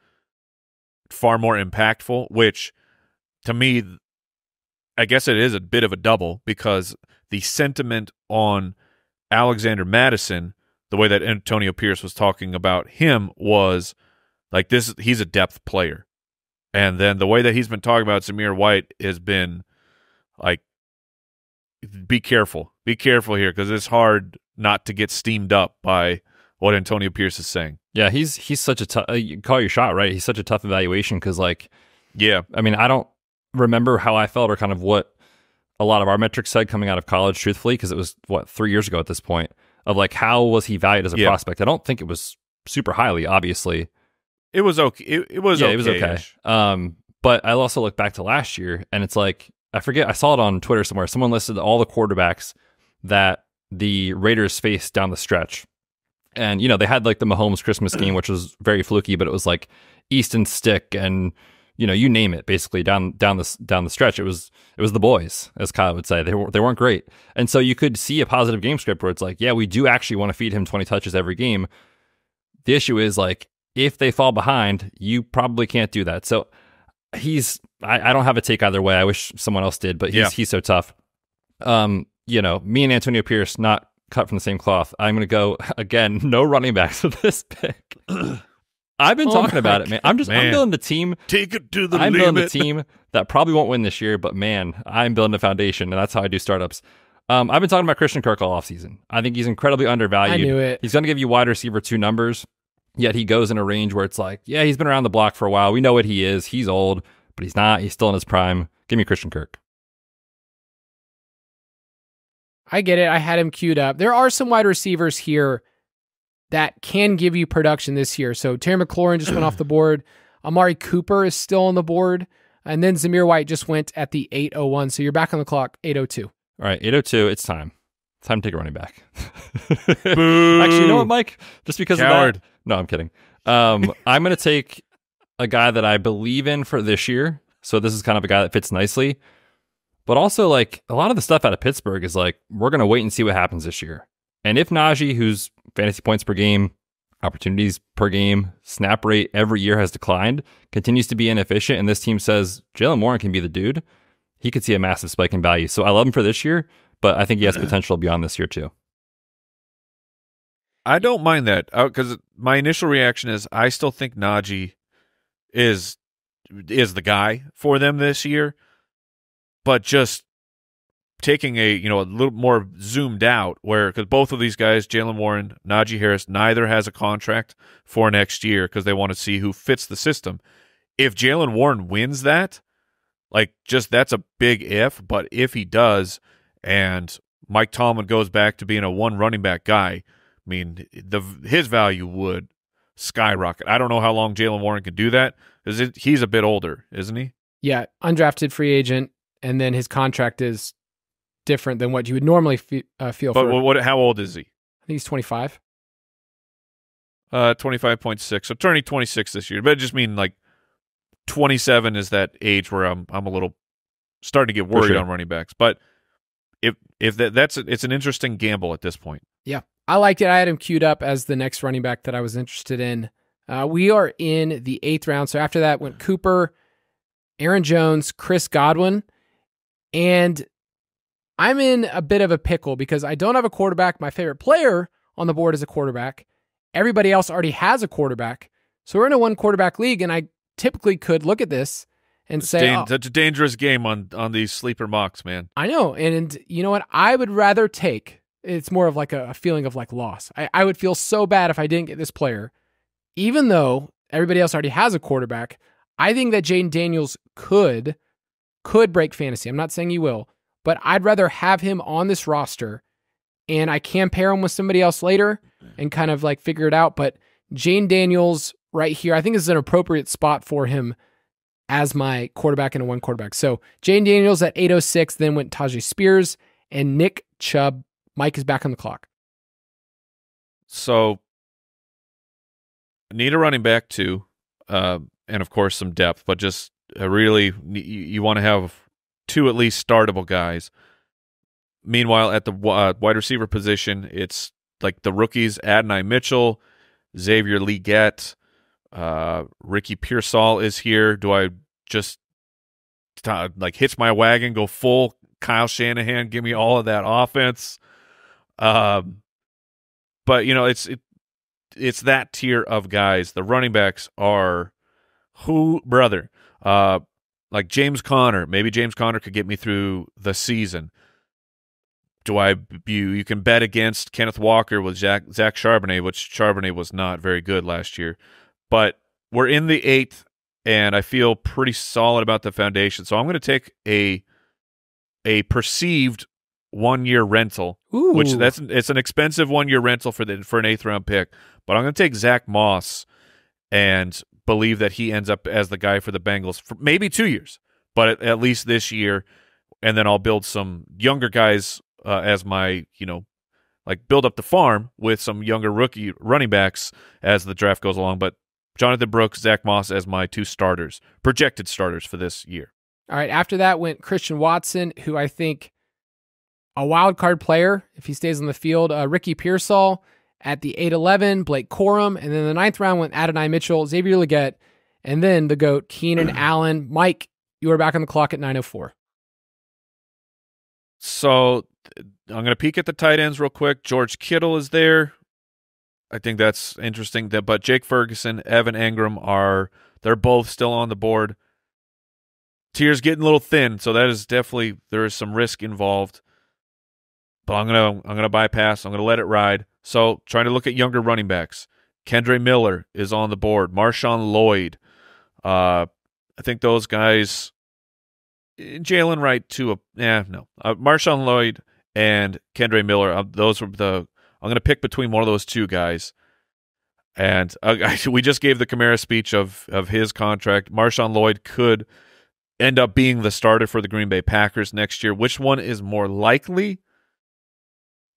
far more impactful, which to me, I guess it is a bit of a double, because the sentiment on Alexander Mattison, the way that Antonio Pierce was talking about him, was like, he's a depth player. And then the way that he's been talking about Zamir White has been like, be careful here, because it's hard not to get steamed up by what Antonio Pierce is saying. Yeah, he's such a tough, you call your shot, right? He's such a tough evaluation, because like, yeah, I mean, I don't remember how I felt or kind of what a lot of our metrics said coming out of college, truthfully, because it was 3 years ago at this point, of like, how was he valued as a prospect? I don't think it was super highly, obviously. It was okay. It was okay. But I also look back to last year, and it's like, I forget, I saw it on Twitter somewhere. Someone listed all the quarterbacks that the Raiders faced down the stretch. And, they had like the Mahomes Christmas game, which was very fluky, but it was like Easton Stick and, you name it, basically down the stretch. It was the boys, as Kyle would say. They weren't great. And so you could see a positive game script where it's like, yeah, we do actually want to feed him 20 touches every game. The issue is, like, if they fall behind, you probably can't do that. So I don't have a take either way. I wish someone else did, but he's so tough. Me and Antonio Pierce, not cut from the same cloth. I'm going to go, again, no running backs with this pick. I've been talking about it, man. I'm building the team. Take it to the I'm limit. Building the team that probably won't win this year, but man, I'm building a foundation, and that's how I do startups. I've been talking about Christian Kirk all offseason. I think he's incredibly undervalued. I knew it. He's going to give you wide receiver 2 numbers, yet he goes in a range where it's like, yeah, he's been around the block for a while. We know what he is. He's old, but he's not. He's still in his prime. Give me Christian Kirk. I get it. I had him queued up. There are some wide receivers here that can give you production this year. So Terry McLaurin just went off the board. Amari Cooper is still on the board. And then Zamir White just went at the 8:01. So you're back on the clock, 8:02. All right, 8:02. It's time. It's time to take a running back. Actually, you know what, Mike? Just because Coward. of that. No, I'm kidding. I'm going to take a guy that I believe in for this year. So this is kind of a guy that fits nicely. But also, like, a lot of the stuff out of Pittsburgh is like, we're going to wait and see what happens this year. And if Najee, whose fantasy points per game, opportunities per game, snap rate every year has declined, continues to be inefficient, and this team says Jaylen Warren can be the dude, he could see a massive spike in value. So I love him for this year, but I think he has potential beyond this year too. I don't mind that, because my initial reaction is I still think Najee is the guy for them this year. But just taking a little more zoomed out, because both of these guys, Jaylen Warren, Najee Harris, neither has a contract for next year because they want to see who fits the system. If Jaylen Warren wins that, that's a big if. But if he does, and Mike Tomlin goes back to being a one running back guy, I mean, his value would skyrocket. I don't know how long Jaylen Warren can do that, because he's a bit older, isn't he? Yeah, undrafted free agent, and then his contract is different than what you would normally feel for. But how old is he? I think he's 25. 25.6. So turning 26 this year. But I just mean like 27 is that age where I'm a little starting to get worried on running backs. But if it's an interesting gamble at this point. Yeah, I liked it. I had him queued up as the next running back that I was interested in. We are in the 8th round. So after that went Cooper, Aaron Jones, Chris Godwin, and I'm in a bit of a pickle because I don't have a quarterback. My favorite player on the board is a quarterback. Everybody else already has a quarterback. So we're in a 1-quarterback league, and I typically could look at this and say, that's a dangerous game on these sleeper mocks, man. I know. And you know what? I would rather take, it's more of like a feeling of like loss. I would feel so bad if I didn't get this player, even though everybody else already has a quarterback. I think that Jayden Daniels could break fantasy. I'm not saying he will, but I'd rather have him on this roster, and I can pair him with somebody else later and kind of like figure it out. But Jayden Daniels right here, I think is an appropriate spot for him as my quarterback in a 1-quarterback. So Jayden Daniels at 806, then went Tajay Spears and Nick Chubb. Mike is back on the clock. So need a running back too. And of course some depth, but just really you want to have 2 at least startable guys. Meanwhile, at the wide receiver position, it's like the rookies: Adonai Mitchell, Xavier Legette, Ricky Pearsall is here. Do I just like hitch my wagon, go full Kyle Shanahan, give me all of that offense? But you know, it's that tier of guys. The running backs are like James Conner. Maybe James Conner could get me through the season. You can bet against Kenneth Walker with Zach Charbonnet, which Charbonnet was not very good last year. But we're in the 8th, and I feel pretty solid about the foundation. So I'm going to take a perceived 1-year rental, which it's an expensive 1-year rental for an 8th round pick. But I'm going to take Zach Moss and believe that he ends up as the guy for the Bengals for maybe 2 years, but at least this year. And then I'll build some younger guys as my, like build up the farm with some younger rookie running backs as the draft goes along. But Jonathon Brooks, Zach Moss as my 2 starters, projected starters for this year. All right. After that went Christian Watson, who I think a wild card player if he stays on the field. Ricky Pearsall at the 8-11, Blake Corum, and then the 9th round went Adonai Mitchell, Xavier Legette, and then the GOAT, Keenan Allen. Mike, you are back on the clock at 9:04. So I'm going to peek at the tight ends real quick. George Kittle is there. I think that's interesting. But Jake Ferguson, Evan Engram they're both still on the board. Tier's getting a little thin, so that is definitely, there is some risk involved. But I'm gonna bypass. I'm gonna let it ride. So trying to look at younger running backs. Kendre Miller is on the board. Marshawn Lloyd. I think those guys. Jalen Wright too. No. Marshawn Lloyd and Kendre Miller. Those were I'm gonna pick between one of those 2 guys. And we just gave the Kamara speech of his contract. Marshawn Lloyd could end up being the starter for the Green Bay Packers next year. Which one is more likely?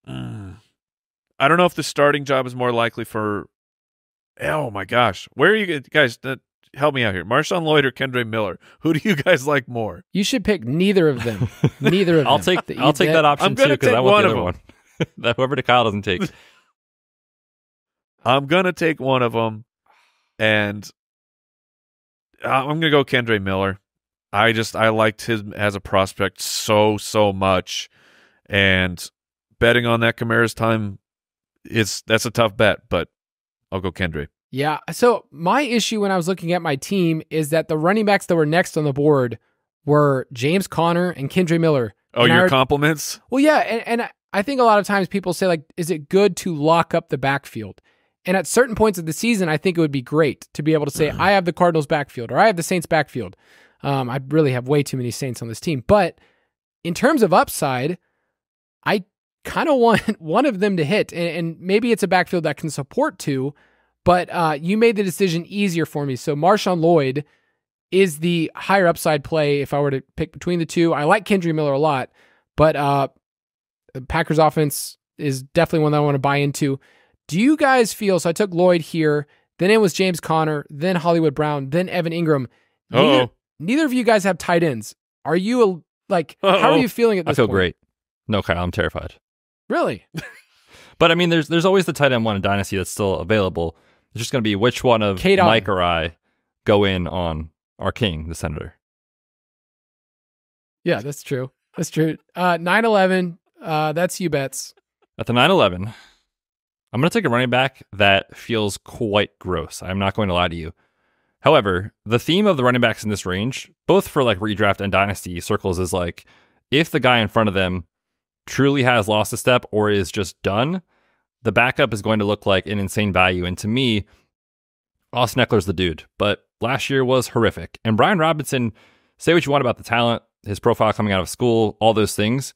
I don't know if the starting job is more likely for. Oh my gosh, where are you guys? Help me out here. Marshawn Lloyd or Kendre Miller? Who do you guys like more? You should pick neither of them. Neither of them. I'll take that option too because I want the other one. That whoever Kyle doesn't take. I'm gonna take one of them, and I'm gonna go Kendre Miller. I liked him as a prospect so much, and betting on that Kamara's time that's a tough bet, but I'll go Kendre. Yeah. So my issue when I was looking at my team is that the running backs that were next on the board were James Conner and Kendre Miller. Oh, your compliments? Well, yeah. And I think a lot of times people say, like, is it good to lock up the backfield? And at certain points of the season, I think it would be great to be able to say, I have the Cardinals backfield or I have the Saints backfield. I really have way too many Saints on this team. But in terms of upside, I kind of want one of them to hit. And maybe it's a backfield that can support 2, but you made the decision easier for me. So Marshawn Lloyd is the higher upside play if I were to pick between the two. I like Kendre Miller a lot, but the Packers offense is definitely one that I want to buy into. Do you guys feel, so I took Lloyd here, then it was James Conner, then Hollywood Brown, then Evan Ingram. Neither of you guys have tight ends. Are you how are you feeling at this point? I feel great. No, Kyle, I'm terrified. Really? But I mean, there's always the tight end one in Dynasty that's still available. It's just going to be which one of Mike or I go in on our king, the Senator. Yeah, that's true. That's true. 9-11, that's you, Betz. At the 9-11, I'm going to take a running back that feels quite gross. I'm not going to lie to you. However, the theme of the running backs in this range, both for like redraft and Dynasty circles, is like, if the guy in front of them truly has lost a step or is just done, the backup is going to look like an insane value. And to me, Austin Eckler's the dude. But last year was horrific. And Brian Robinson, say what you want about the talent, his profile coming out of school, all those things,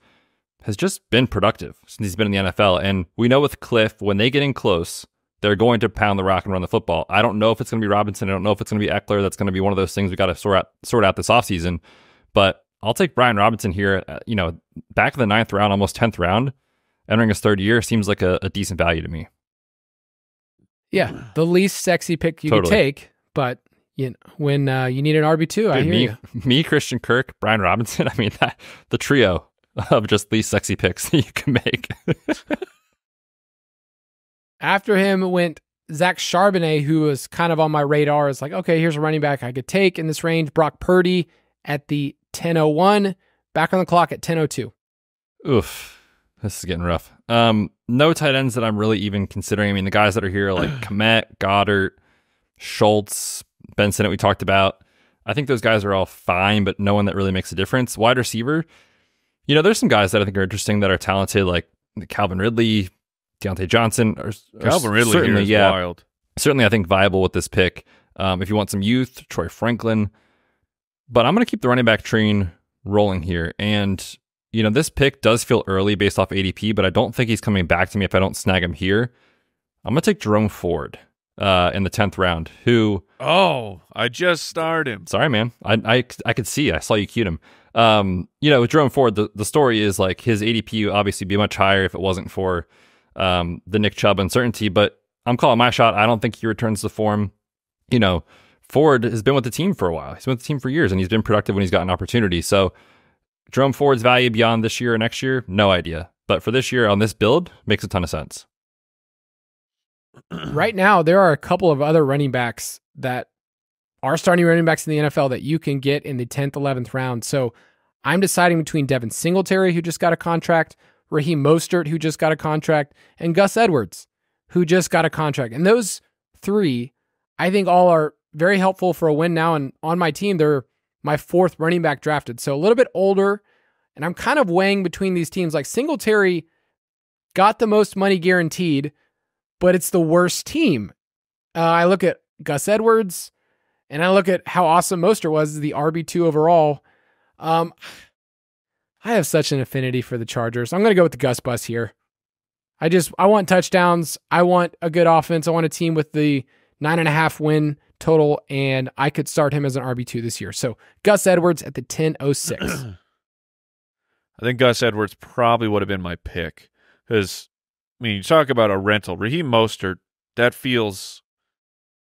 has just been productive since he's been in the NFL. And we know with Cliff, when they get in close, they're going to pound the rock and run the football. I don't know if it's going to be Robinson. I don't know if it's going to be Eckler. That's going to be one of those things we got to sort out this offseason. But I'll take Brian Robinson here. Back in the 9th round, almost 10th round, entering his 3rd year seems like a decent value to me. Yeah, the least sexy pick you could take, but when you need an RB2, I hear you. Me, Christian Kirk, Brian Robinson. I mean, the trio of just least sexy picks that you can make. After him went Zach Charbonnet, who was kind of on my radar. It's like, okay, here's a running back I could take in this range. Brock Purdy at the 10:01, back on the clock at 10:02. Oof, this is getting rough. No tight ends that I'm really even considering. I mean, the guys that are here are like Kmet, Goddard, Schultz, Ben Sinnott we talked about. I think those guys are all fine, but no one that really makes a difference. Wide receiver, there's some guys that I think are interesting that are talented, like Calvin Ridley, Deontay Johnson. Calvin Ridley certainly, here is wild. Certainly, I think viable with this pick. If you want some youth, Troy Franklin. But I'm going to keep the running back train rolling here. And, this pick does feel early based off ADP, but I don't think he's coming back to me if I don't snag him here. I'm going to take Jerome Ford in the 10th round, who... Oh, I just started him. Sorry, man. I could see. I saw you cute him. With Jerome Ford, the story is like his ADP would obviously be much higher if it wasn't for the Nick Chubb uncertainty, but I'm calling my shot. I don't think he returns to form. Ford has been with the team for a while. He's been with the team for years, and he's been productive when he's got an opportunity. So Jerome Ford's value beyond this year or next year, no idea. But for this year on this build, makes a ton of sense. Right now, there are a couple of other running backs that are starting running backs in the NFL that you can get in the 10th, 11th round. So I'm deciding between Devin Singletary, who just got a contract, Raheem Mostert, who just got a contract, and Gus Edwards, who just got a contract. And those three, I think all are very helpful for a win now. And on my team, they're my 4th running back drafted. So a little bit older. And I'm kind of weighing between these teams. Like Singletary got the most money guaranteed, but it's the worst team. I look at Gus Edwards and I look at how awesome Mostert was, the RB2 overall. I have such an affinity for the Chargers. I'm going to go with the Gus bus here. I want touchdowns. I want a good offense. I want a team with the 9.5 win total, and I could start him as an RB2 this year. So Gus Edwards at the 10:06. I think Gus Edwards probably would have been my pick because, you talk about a rental. Raheem Mostert, that feels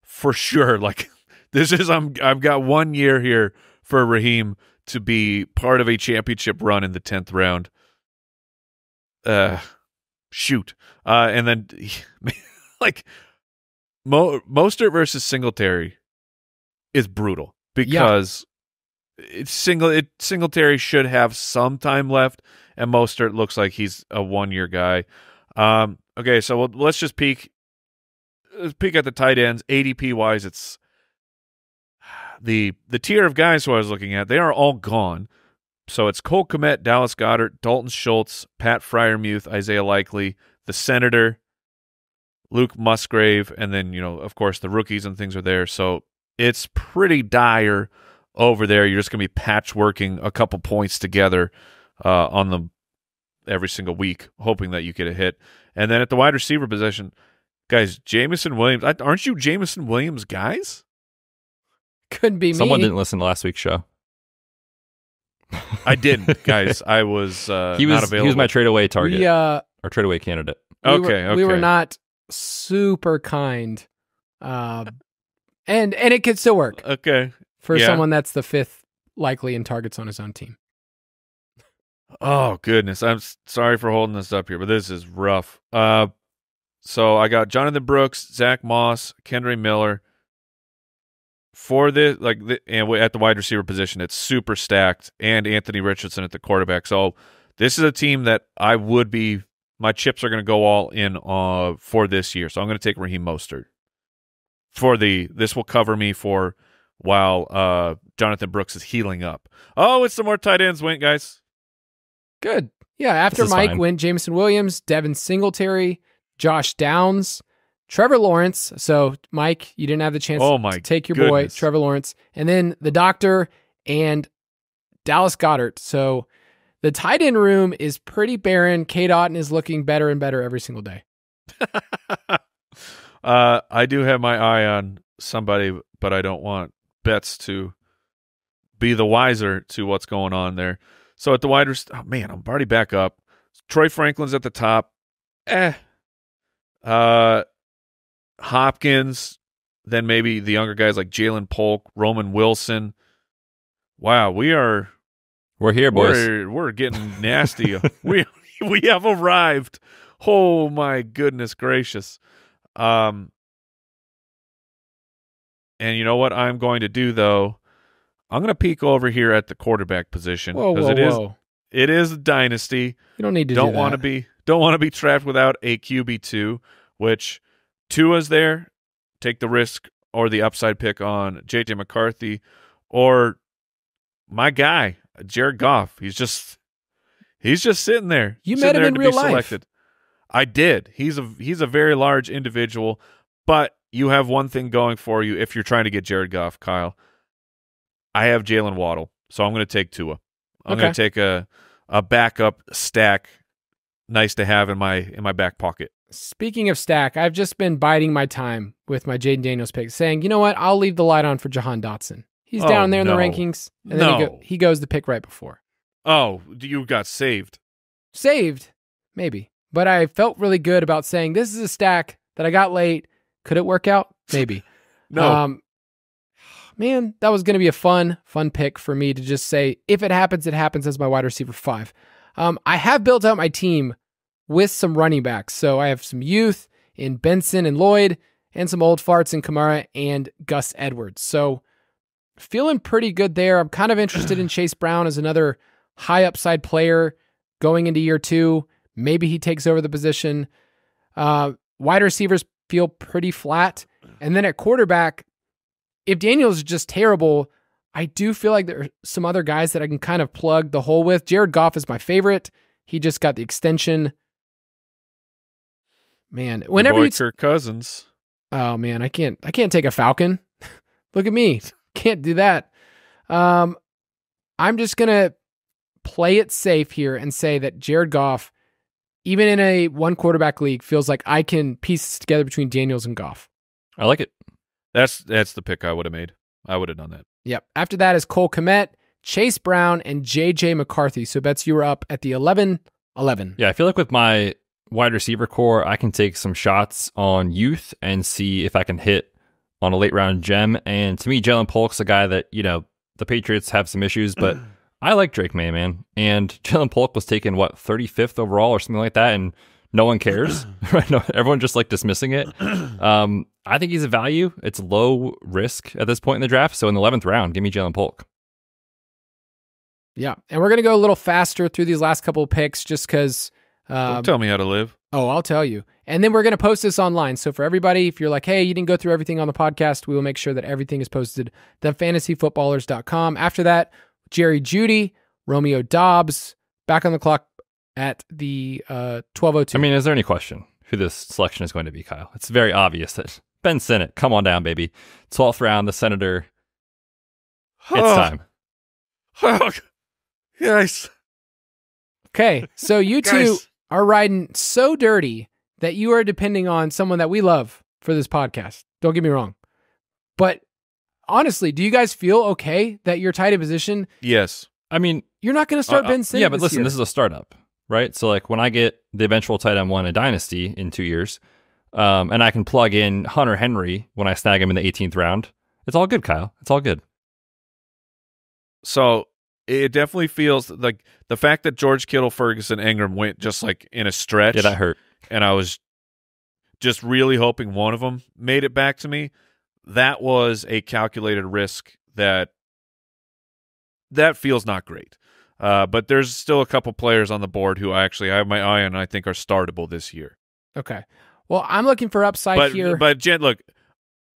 for sure like this is, I've got 1 year here for Raheem to be part of a championship run in the 10th round. And then like Mostert versus Singletary is brutal because Singletary should have some time left, and Mostert looks like he's a 1 year guy. Okay, so let's just peek at the tight ends. ADP wise, it's the tier of guys who I was looking at. They are all gone. So it's Cole Kmet, Dallas Goedert, Dalton Schultz, Pat Freiermuth, Isaiah Likely, the Senator, Luke Musgrave, and then, of course, the rookies and things are there. So it's pretty dire over there. You're just going to be patchworking a couple points together on them every single week, hoping that you get a hit. And then at the wide receiver position, guys, Jameson Williams. Aren't you Jameson Williams guys? Couldn't be Someone me. didn't listen to last week's show. I didn't, guys. I was not available. He was my trade away target, or trade away candidate. We were not super kind, and it could still work. Okay, for someone that's the 5th likely in targets on his own team. Oh goodness, I'm sorry for holding this up here, but this is rough. So I got Jonathon Brooks, Zach Moss, Kendre Miller. For this, and at the wide receiver position, it's super stacked, and Anthony Richardson at the quarterback. So this is a team that my chips are going to go all in for this year. So I'm going to take Raheem Mostert. This will cover me for while Jonathon Brooks is healing up. Oh, it's some more tight ends went, guys. Good. Yeah, after Mike went Jameson Williams, Devin Singletary, Josh Downs, Trevor Lawrence. So, Mike, you didn't have the chance to take your boy, Trevor Lawrence. And then the doctor and Dallas Goedert. So, the tight end room is pretty barren. Kate Otten is looking better and better every single day. I do have my eye on somebody, but I don't want Betz to be the wiser to what's going on there. So at the wide receiver, I'm already back up. Troy Franklin's at the top. Hopkins, then maybe the younger guys like Jalen Polk, Roman Wilson. Wow, we're here, boys. We're getting nasty. we have arrived. Oh my goodness gracious. And you know what I'm going to do though? I'm going to peek over here at the quarterback position because it is a dynasty. You don't need to don't want to be trapped without a QB2, which Tua's there. Take the risk or the upside pick on JJ McCarthy or my guy Jared Goff. He's just sitting there. You met him in real life. Selected. I did. He's a very large individual, but you have one thing going for you if you're trying to get Jared Goff, Kyle. I have Jalen Waddle, so I'm going to take Tua. I'm going to take a backup stack. Nice to have in my back pocket. Speaking of stack, I've just been biding my time with my Jayden Daniels pick, saying, you know what, I'll leave the light on for Jahan Dotson. He's down there in the rankings, and then he goes the pick right before. Oh, you got saved. Saved? Maybe. But I felt really good about saying, this is a stack that I got late. Could it work out? Maybe. No. Man, that was going to be a fun pick for me to just say, if it happens, it happens as my wide receiver 5. I have built out my team with some running backs. So I have some youth in Benson and Lloyd and some old farts in Kamara and Gus Edwards. So feeling pretty good there. I'm kind of interested in Chase Brown as another high upside player going into year 2. Maybe he takes over the position. Wide receivers feel pretty flat. And then at quarterback, if Daniels is just terrible, I do feel like there are some other guys that I can kind of plug the hole with. Jared Goff is my favorite. He just got the extension. Man, whenever you Kirk Cousins. Oh man, I can't take a Falcon. Look at me. Can't do that. I'm just going to play it safe here and say that Jared Goff, even in a one quarterback league, feels like I can piece together between Daniels and Goff. I like it. That's the pick I would have made. I would have done that. Yep. After that is Cole Kmet, Chase Brown, and JJ McCarthy. So Betz, you were up at the 11-11. Yeah, I feel like with my wide receiver core, I can take some shots on youth and see if I can hit on a late round gem. And to me, Jalen Polk's a guy that, the Patriots have some issues, but I like Drake May, man. And Jalen Polk was taken, 35th overall or something like that, and no one cares. Right? No, everyone just dismissing it. I think he's a value. It's low risk at this point in the draft. So in the 11th round, give me Jalen Polk. Yeah. And we're going to go a little faster through these last couple of picks just because... Don't tell me how to live. Oh, I'll tell you. And then we're going to post this online. So for everybody, if you're like, hey, you didn't go through everything on the podcast, we will make sure that everything is posted at thefantasyfootballers.com. After that, Jerry Jeudy, Romeo Dobbs, back on the clock at the 12:02. I mean, is there any question who this selection is going to be, Kyle? It's very obvious that Ben Sinnott, come on down, baby. 12th round, the Senator. It's time. Oh, yes. Okay, so you two are riding so dirty that you are depending on someone that we love for this podcast. Don't get me wrong. But honestly, do you guys feel okay that your tight end position? Yes. I mean, you're not going to start Ben Sinnott. Yeah, but listen, year. this is a startup, right? So like when I get the eventual tight end 1 in Dynasty in 2 years, and I can plug in Hunter Henry when I snag him in the 18th round, it's all good, Kyle. It's all good. So it definitely feels like the fact that George Kittle, Ferguson, Ingram went just like in a stretch. Yeah, that hurt. And I was just really hoping one of them made it back to me. That was a calculated risk that feels not great. But there's still a couple players on the board who I actually have my eye on and I think are startable this year. Okay. Well, I'm looking for upside here. But Jen, look,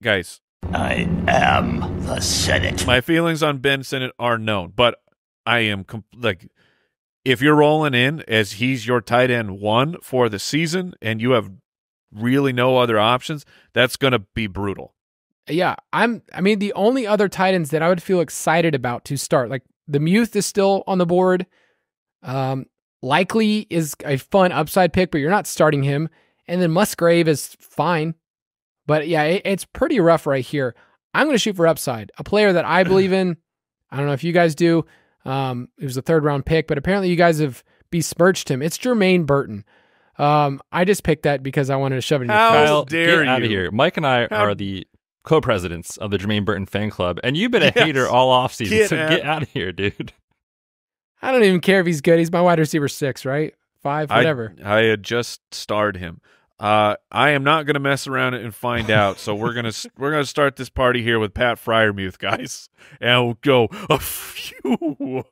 guys. I am the Senate. My feelings on Ben Sinnott are known, but I am if you're rolling in as he's your tight end 1 for the season and you have really no other options, that's going to be brutal. Yeah, I mean, the only other tight ends that I would feel excited about to start, like the Muth is still on the board. Likely is a fun upside pick, but you're not starting him. And then Musgrave is fine. But yeah, it's pretty rough right here. I'm going to shoot for upside. A player that I believe in, I don't know if you guys do. It was a 3rd round pick, but apparently you guys have besmirched him. It's Jermaine Burton. I just picked that because I wanted to shove it in your face. How dare Get out of you. here. Mike and I are the co-presidents of the Jermaine Burton fan club, and you've been a hater all offseason, get out of here, dude. I don't even care if he's good. He's my wide receiver 6, right? 5, whatever. I had just starred him. I am not going to mess around and find out. So we're gonna start this party here with Pat Freiermuth, guys, and we'll go a few.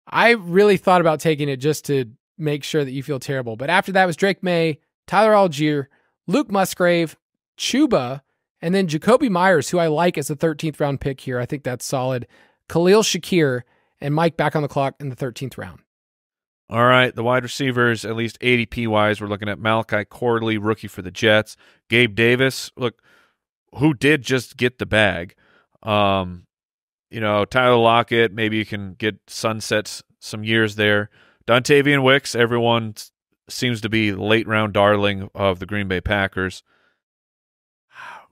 I really thought about taking it just to make sure that you feel terrible, but after that was Drake May, Tyler Algier, Luke Musgrave, Chuba, and then Jacoby Myers, who I like as a 13th round pick here. I think that's solid. Khalil Shakir and Mike back on the clock in the 13th round. All right, the wide receivers, at least ADP-wise, we're looking at Malachi Corley, rookie for the Jets. Gabe Davis, look, who did just get the bag. Tyler Lockett, maybe you can get sunsets some years there. Dontavian Wicks, everyone seems to be the late-round darling of the Green Bay Packers.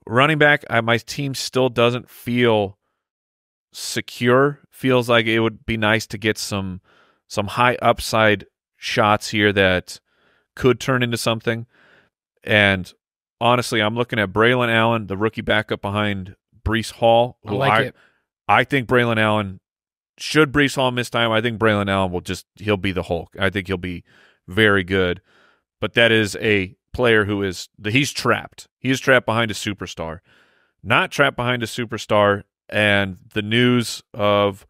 Running back, my team still doesn't feel secure. Feels like it would be nice to get some high upside shots here that could turn into something. And honestly, I'm looking at Braylon Allen, the rookie backup behind Breece Hall. I think Braylon Allen, should Breece Hall miss time, I think Braylon Allen he'll be the Hulk. I think he'll be very good. But that is a player who he's trapped. He is trapped behind a superstar. Not trapped behind a superstar, and the news of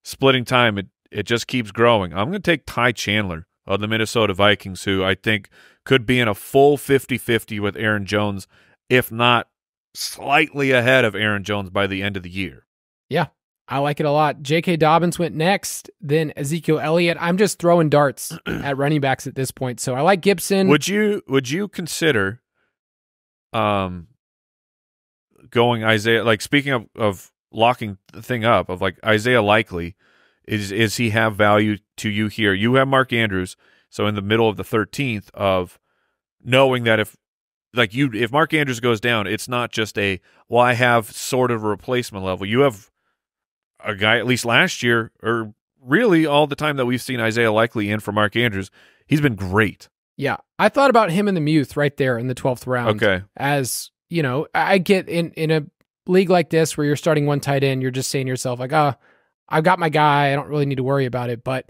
splitting time, it just keeps growing. I'm going to take Ty Chandler of the Minnesota Vikings, who I think could be in a full 50-50 with Aaron Jones, if not slightly ahead of Aaron Jones by the end of the year. Yeah, I like it a lot. J.K. Dobbins went next, then Ezekiel Elliott. I'm just throwing darts at running backs at this point, so I like Gibson. Would you consider going Isaiah, like speaking of locking the thing up, of like Isaiah Likely, is he have value to you here? You have Mark Andrews, so in the middle of the 13th, of knowing that if Mark Andrews goes down, it's not just I have sort of a replacement level. You have a guy, at least last year, or really all the time that we've seen Isaiah Likely in for Mark Andrews, he's been great. Yeah, I thought about him in the Muth right there in the 12th round. Okay. As, I get in a league like this where you're starting one tight end, you're just saying to yourself, like, I've got my guy, I don't really need to worry about it. But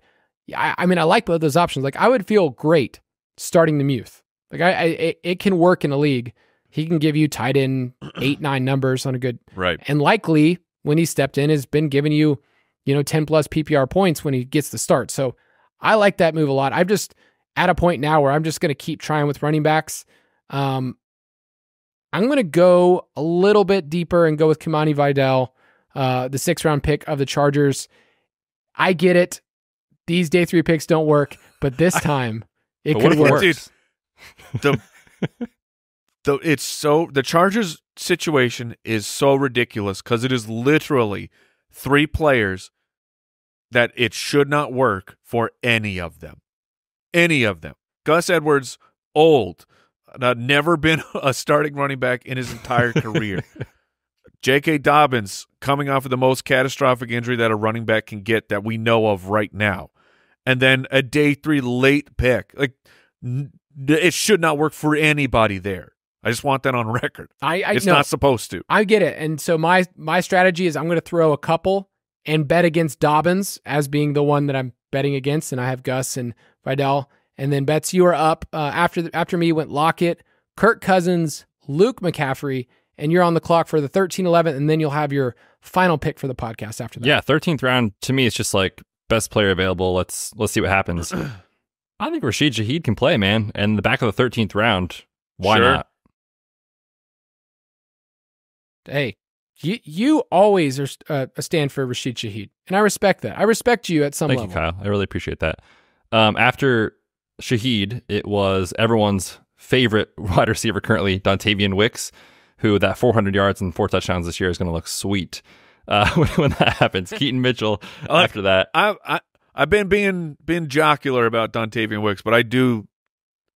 I like both those options. Like, I would feel great starting the Muth. Like, it can work in a league. He can give you tight end 8-9 numbers on a good right. And Likely, when he stepped in, has been giving you, 10 plus PPR points when he gets the start. So I like that move a lot. I'm just at a point now where I'm just going to keep trying with running backs. I'm going to go a little bit deeper and go with Kimani Vidal, the 6th round pick of the Chargers. I get it. These day 3 picks don't work, but this time it could work. The Chargers situation is so ridiculous because it is literally 3 players that it should not work for any of them. Any of them. Gus Edwards, old, never been a starting running back in his entire career. J.K. Dobbins coming off of the most catastrophic injury that a running back can get that we know of right now. And then a day 3 late pick. Like, it should not work for anybody there. I just want that on record. It's not supposed to. I get it. And so my strategy is I'm going to throw a couple and bet against Dobbins as being the one that I'm betting against. And I have Gus and Vidal. And then Betz, you are up. After me went Lockett, Kirk Cousins, Luke McCaffrey, and you're on the clock for the 13-11, and then you'll have your final pick for the podcast after that. Yeah, 13th round, to me, it's just like best player available. Let's see what happens. I think Rashid Shaheed can play, man. And the back of the 13th round, why not? Hey, you always are a stand for Rashid Shaheed, and I respect that. I respect you at some level. Thank you, Kyle. I really appreciate that. After Shaheed, it was everyone's favorite wide receiver currently, Dontavian Wicks, who that 400 yards and 4 touchdowns this year is going to look sweet when that happens. Keaton Mitchell after that. I've been being jocular about Dontavian Wicks, but I do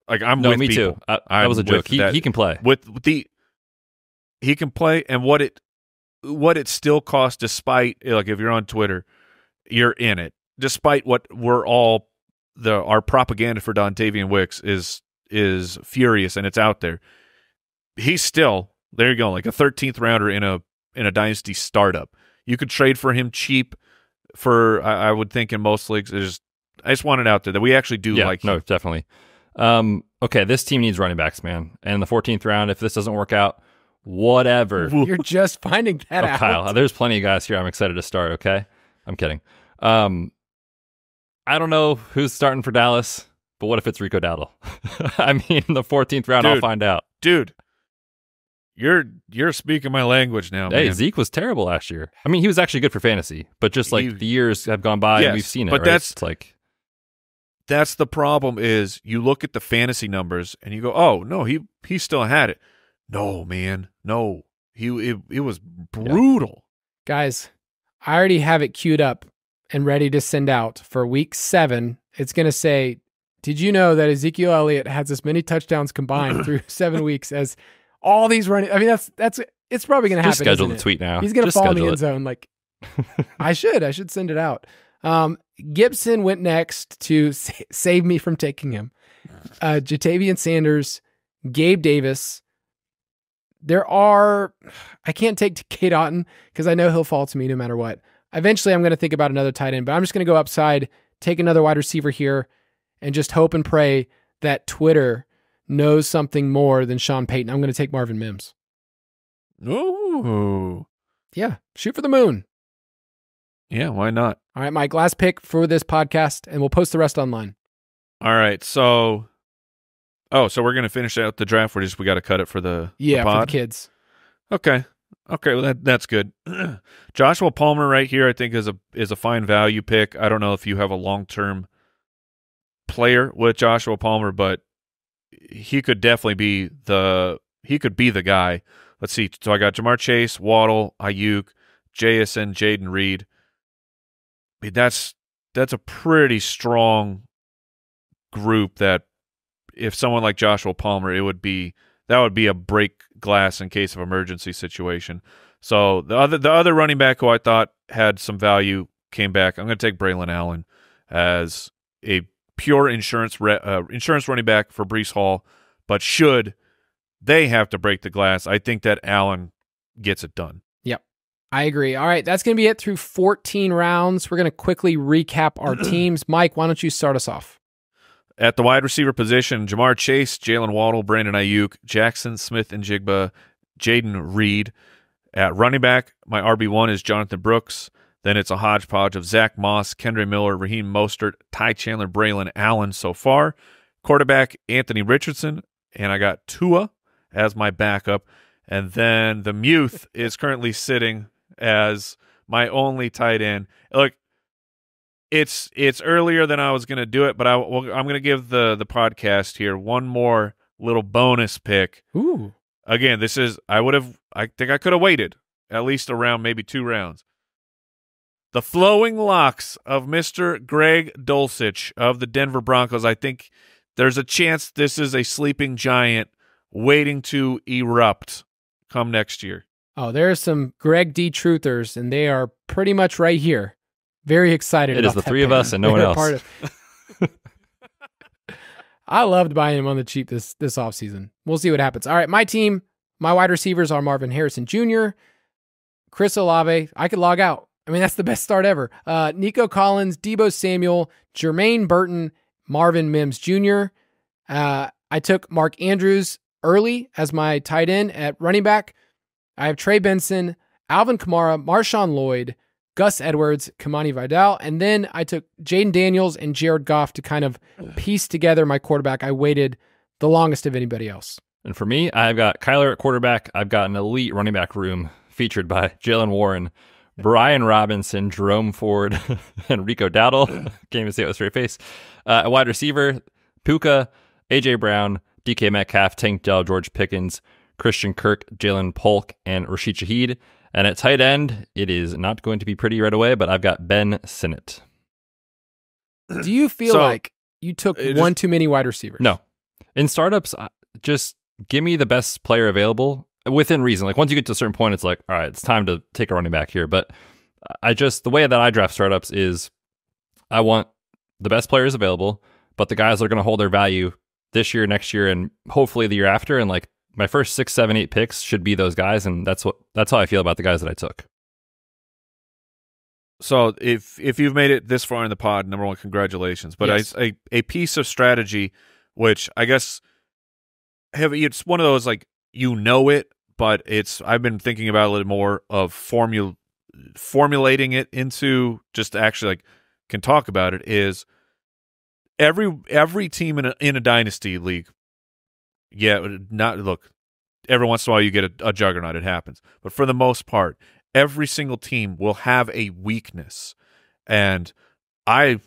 I'm with me people. Too. That was a joke. He can play. He can play, and what it still costs, despite if you're on Twitter, you're in it. Despite what we're all our propaganda for Dontavian Wicks is furious, and it's out there. He's still there. You go, like a 13th rounder in a dynasty startup. You could trade for him cheap. I would think in most leagues. I just want it out there that we actually do like him. No, definitely. Okay, this team needs running backs, man. And in the 14th round, if this doesn't work out, whatever. You're just finding that out. Kyle, there's plenty of guys here I'm excited to start, okay? I'm kidding. I don't know who's starting for Dallas, but what if it's Rico Dowdle? I mean, in the 14th round, I'll find out. Dude, you're speaking my language now, Hey, man. Zeke was terrible last year. I mean, he was actually good for fantasy, but just the years have gone by and we've seen it, but right? That's the problem is you look at the fantasy numbers and you go, oh, no, he still had it. No, man. No. It was brutal. Guys, I already have it queued up and ready to send out for week 7. It's going to say, did you know that Ezekiel Elliott has as many touchdowns combined through 7 weeks as all these running? I mean, it's probably going to happen. Just schedule the tweet now. He's going to fall in the end zone. Like, I should send it out. Gibson went next to save me from taking him. Jatavian Sanders, Gabe Davis. I can't take Kate Otten because I know he'll fall to me no matter what. Eventually, I'm going to think about another tight end, but I'm just going to go upside, take another wide receiver here, and just hope and pray that Twitter knows something more than Sean Payton. I'm going to take Marvin Mims. Ooh. Yeah, shoot for the moon. Yeah, why not? All right, Mike, last pick for this podcast, and we'll post the rest online. All right, so we're going to finish out the draft. We got to cut it for the pod? For the kids. Okay, well that's good. Joshua Palmer right here, I think is a fine value pick. I don't know if you have a long-term player with Joshua Palmer, but he could definitely be the guy. Let's see. So I got Jamar Chase, Waddle, Ayuk, JSN, Jayden Reed. I mean, that's a pretty strong group that if someone like Joshua Palmer, that would be a break glass in case of emergency situation. So the other running back who I thought had some value came back. I'm going to take Braylon Allen as a pure insurance running back for Breece Hall, but should they have to break the glass, I think that Allen gets it done. Yep, I agree. All right, that's going to be it through 14 rounds. We're going to quickly recap our teams. Mike, why don't you start us off? At the wide receiver position, Jamar Chase, Jalen Waddle, Brandon Ayuk, Jackson Smith and Jigba, Jayden Reed. At running back, my RB1 is Jonathon Brooks. Then it's a hodgepodge of Zach Moss, Kendre Miller, Raheem Mostert, Ty Chandler, Braylon Allen so far. Quarterback, Anthony Richardson. And I got Tua as my backup. And then the Muth is currently sitting as my only tight end. Look, it's earlier than I was going to do it, but I'm going to give the podcast here one more little bonus pick. Ooh. Again, I think I could have waited at least around maybe 2 rounds. The flowing locks of Mr. Greg Dulcich of the Denver Broncos. I think there's a chance this is a sleeping giant waiting to erupt come next year. Oh, there's some Greg D. Truthers, and they are pretty much right here. Very excited It about is the that three of pick. us and no one They're else. part of- I loved buying him on the cheap this offseason. We'll see what happens. All right, my team, my wide receivers are Marvin Harrison Jr., Chris Olave. I could log out. I mean, that's the best start ever. Nico Collins, Deebo Samuel, Jermaine Burton, Marvin Mims Jr. I took Mark Andrews early as my tight end at running back. I have Trey Benson, Alvin Kamara, Marshawn Lloyd, Gus Edwards, Kamani Vidal, and then I took Jayden Daniels and Jared Goff to kind of piece together my quarterback. I waited the longest of anybody else. And for me, I've got Kyler at quarterback. I've got an elite running back room featured by Jalen Warren, Brian Robinson, Jerome Ford, and Rico Dowdle. Can't even say it with a straight face. A wide receiver, Puka, A.J. Brown, DK Metcalf, Tank Dell, George Pickens, Christian Kirk, Jalen Polk, and Rashid Shaheed. And at tight end, it is not going to be pretty right away, but I've got Ben Sinnott. Do you feel like you took one too many wide receivers? No. In startups, just give me the best player available within reason. Like once you get to a certain point, it's like, all right, it's time to take a running back here. But the way that I draft startups is I want the best players available, but the guys that are going to hold their value this year, next year, and hopefully the year after. And like my first 6, 7, 8 picks should be those guys. And that's how I feel about the guys that I took. So if you've made it this far in the pod, number one, congratulations. But Yes. a piece of strategy, which I guess it's one of those like it, but I've been thinking about a little more of formulating it into just actually like can talk about it. Is every team in a dynasty league? Yeah, every once in a while you get a juggernaut. It happens, but for the most part, every single team will have a weakness, and I'm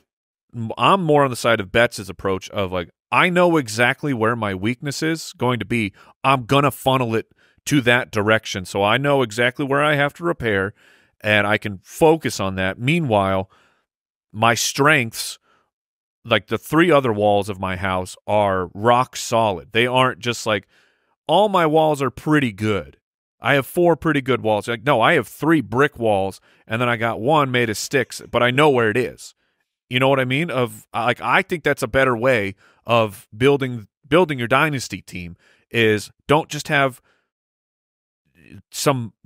more on the side of Betz' approach of like, I know exactly where my weakness is going to be. I'm going to funnel it to that direction, so I know exactly where I have to repair, and I can focus on that. Meanwhile, my strengths, like the 3 other walls of my house, are rock solid. They aren't just like, all my walls are pretty good. I have 4 pretty good walls. Like, no, I have 3 brick walls, and then I got 1 made of sticks, but I know where it is. You know what I mean? I think that's a better way of building your dynasty team. Is don't just have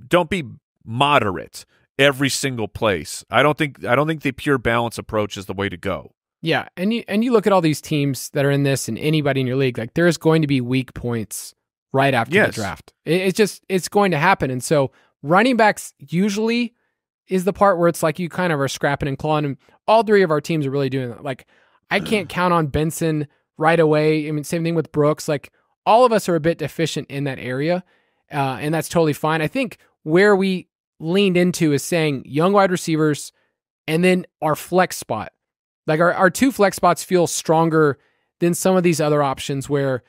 don't be moderate every single place. I don't think the pure balance approach is the way to go. Yeah, and you look at all these teams that are in this, and anybody in your league, like there's going to be weak points right after the draft. It's going to happen. And so running backs usually is the part where it's like you kind of are scrapping and clawing, and all 3 of our teams are really doing that. Like I can't count on Benson right away. I mean, same thing with Brooks. Like all of us are a bit deficient in that area, and that's totally fine. I think where we leaned into is saying young wide receivers and then our flex spot. Like our 2 flex spots feel stronger than some of these other options where,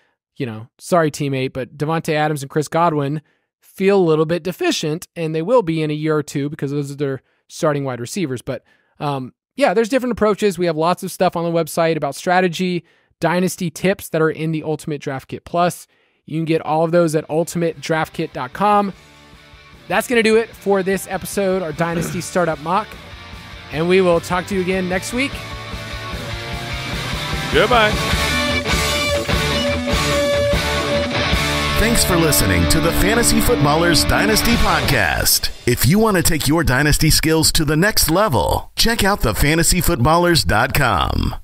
sorry teammate, but Devontae Adams and Chris Godwin feel a little bit deficient, and they will be in a year or 2 because those are their starting wide receivers. But there's different approaches. We have lots of stuff on the website about strategy, dynasty tips that are in the Ultimate Draft Kit Plus. You can get all of those at ultimatedraftkit.com. That's going to do it for this episode, our Dynasty Startup Mock. And we will talk to you again next week. Goodbye. Thanks for listening to the Fantasy Footballers Dynasty Podcast. If you want to take your dynasty skills to the next level, check out thefantasyfootballers.com.